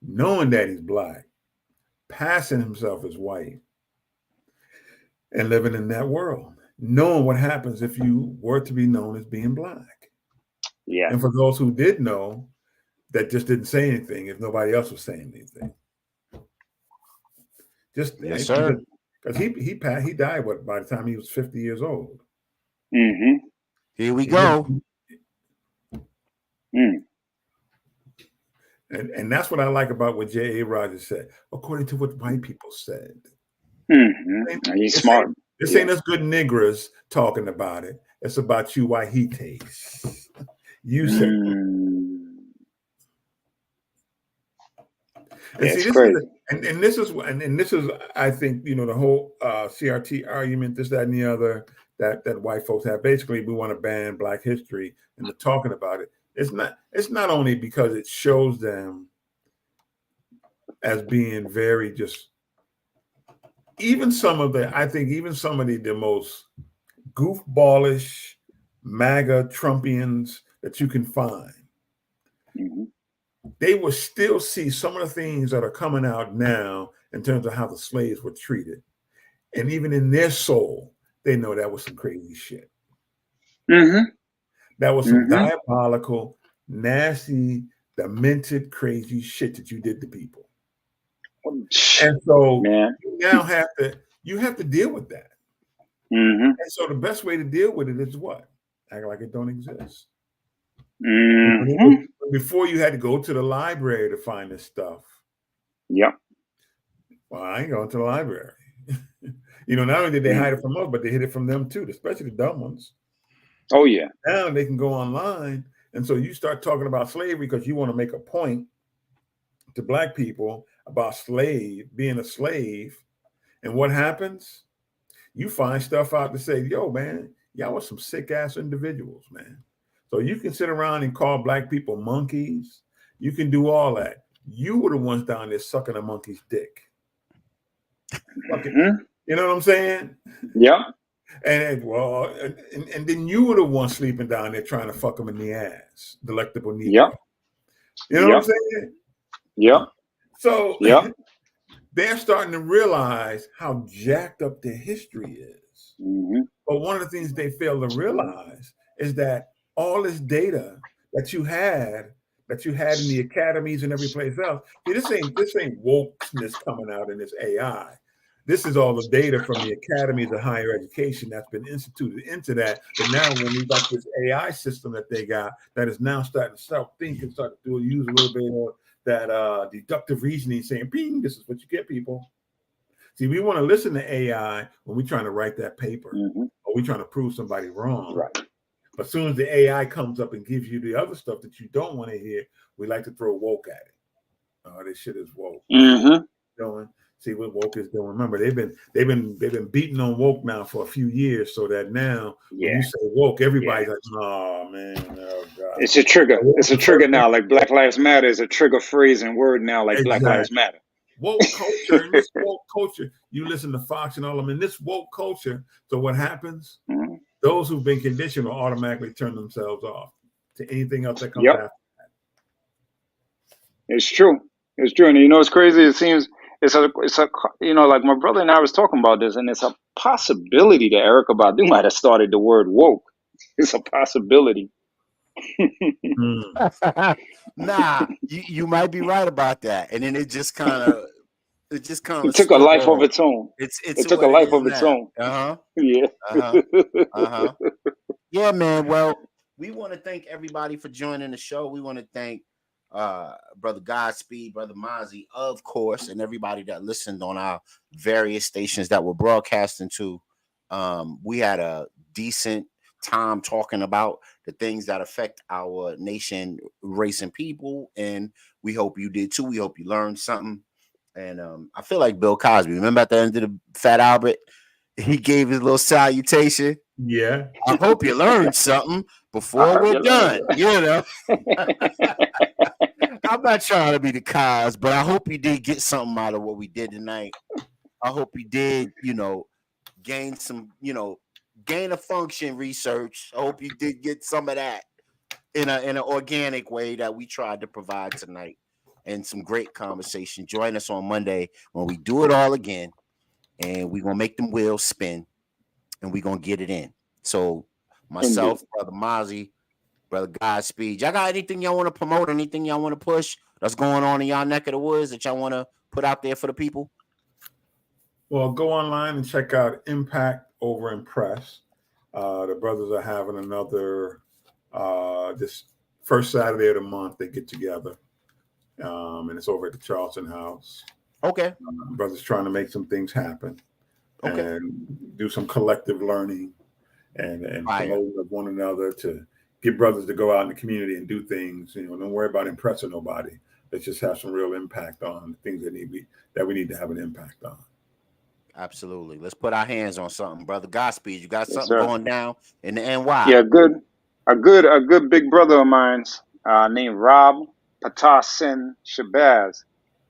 knowing that he's black, passing himself as white, and living in that world. knowing what happens if you were to be known as being black. Yeah. And for those who did know, that just didn't say anything if nobody else was saying anything. Just yes, sir. Because he died by the time he was 50 years old. Mm-hmm. Here we go. And that's what I like about what J.A. Rogers said, according to what white people said. Mm-hmm. He's smart. This ain't us good niggers talking about it. It's about you Wahites. You said. And It's see, crazy. This is, I think, the whole CRT argument, this, that, and the other that white folks have. Basically, we want to ban Black history, and they're talking about it. It's not only because it shows them as being very just. Even some of the most goofballish MAGA Trumpians that you can find. Mm-hmm. They will still see some of the things that are coming out now in terms of how the slaves were treated. And even in their soul, they know that was some crazy shit. Mm-hmm. That was some diabolical, nasty, demented, crazy shit that you did to people. And so you now have to deal with that. Mm-hmm. And so the best way to deal with it is what? Act like it don't exist. Mm-hmm. Before you had to go to the library to find this stuff. Yep. Well, I ain't going to the library. Not only did they hide it from us, but they hid it from them too, especially the dumb ones. Oh, yeah. Now they can go online. And so you start talking about slavery because you want to make a point to Black people about being a slave. And what happens? You find stuff out to say, yo, man, y'all was some sick ass individuals, man. So you can sit around and call Black people monkeys. You can do all that. You were the ones down there sucking a monkey's dick. You know what I'm saying? Yeah. And then you were the one sleeping down there trying to fuck them in the ass, delectable Negro. Yeah. You know what I'm saying? Yeah. So they're starting to realize how jacked up their history is. Mm-hmm. But one of the things they fail to realize is that all this data that you had in the academies and every place else, this ain't wokeness coming out in this AI. This is all the data from the academies of higher education that's been instituted into that. But now when we got this AI system that they got that is now starting to self-think and start to use a little bit of that deductive reasoning, saying, "Ping, this is what you get, people." See, we want to listen to AI when we're trying to write that paper or we're trying to prove somebody wrong. Right. But as soon as the AI comes up and gives you the other stuff that you don't want to hear, we like to throw woke at it. Oh, this shit is woke. Doing. See what woke is doing. Remember, they've been beating on woke now for a few years, so that now when you say woke, everybody's like, "Oh man, oh god." It's a trigger. It's a trigger now. Like Black Lives Matter is a trigger phrase and word now. Like Black Lives Matter. Woke culture. In this woke culture, you listen to Fox and all of them. In this woke culture, so what happens? Those who've been conditioned will automatically turn themselves off to anything else that comes after that. It's true. It's true. And you know what's crazy? It seems it's a like my brother and I was talking about this, and it's a possibility that Erykah Badu might have started the word woke. It's a possibility. Nah, you might be right about that. And then it took a life of its own. It took a life of its own. Yeah. Yeah, man. Well, we want to thank everybody for joining the show. We want to thank Brother Godspeed, Brother Mozzie, of course, and everybody that listened on our various stations that we're broadcasting to. We had a decent time talking about the things that affect our nation, race, and people, and we hope you did too. We hope you learned something. And I feel like Bill Cosby. Remember at the end of the Fat Albert, he gave his little salutation. Yeah. I hope you learned something before we're done. You know. I'm not trying to be the Cos, but I hope you did get something out of what we did tonight. I hope you did, gain some, gain a function research. I hope you did get some of that in an organic way that we tried to provide tonight, and some great conversation. Join us on Monday when we do it all again, and we're gonna make them wheels spin. and we're gonna get it in. So myself, Brother Mozzie, Brother Godspeed, y'all got anything y'all want to promote, anything y'all want to push that's going on in y'all neck of the woods that y'all want to put out there for the people? Well, go online and check out Impact over in Press. The brothers are having another this first Saturday of the month. They get together, and it's over at the Charleston House. Okay. Brothers trying to make some things happen, and do some collective learning and promoting of one another to get brothers to go out in the community and do things. You know, don't worry about impressing nobody. Let's just have some real impact on things that we need to have an impact on. Absolutely. Let's put our hands on something, Brother Godspeed. You got something going down in the NY? Yeah, a good big brother of mine's named Rob Patasin Shabazz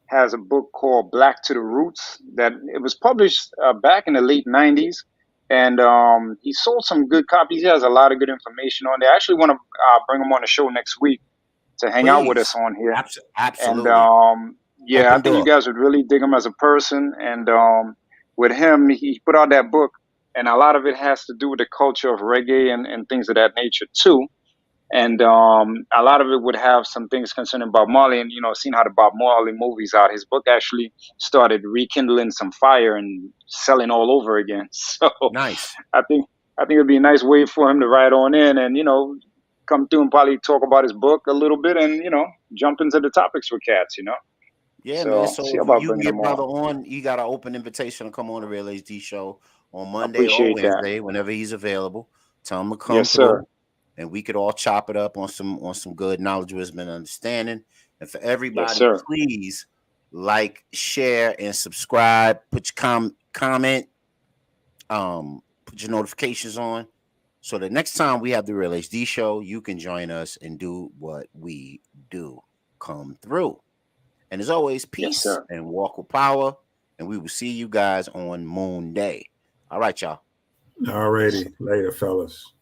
has a book called Black to the Roots that it was published back in the late 90s. And he sold some good copies. He has a lot of good information on there. I actually want to bring him on the show next week to hang out with us on here. Absolutely. And yeah, Open I think you door. guys would really dig him as a person. And with him, he put out that book, and a lot of it has to do with the culture of reggae and things of that nature too. And a lot of it would have some things concerning Bob Marley, and seeing how the Bob Marley movies out. His book actually started rekindling some fire and selling all over again. So nice. I think it'd be a nice way for him to ride on in and come through and probably talk about his book a little bit and jump into the topics with cats. Yeah, So, man. So see about if you can bringing get them brother on. on, you got an open invitation to come on the Real HD show on Monday or Appreciate that. Wednesday, whenever he's available. Tell him to come Yes, through, sir. and we could all chop it up on some good knowledge, wisdom, and understanding. And for everybody, sir. please like, share, and subscribe. Put your comment, put your notifications on, so the next time we have the Real HD show, you can join us and do what we do. Come through. And as always, peace and walk with power. And we will see you guys on Moon Day. All right, y'all. All righty. Later, fellas.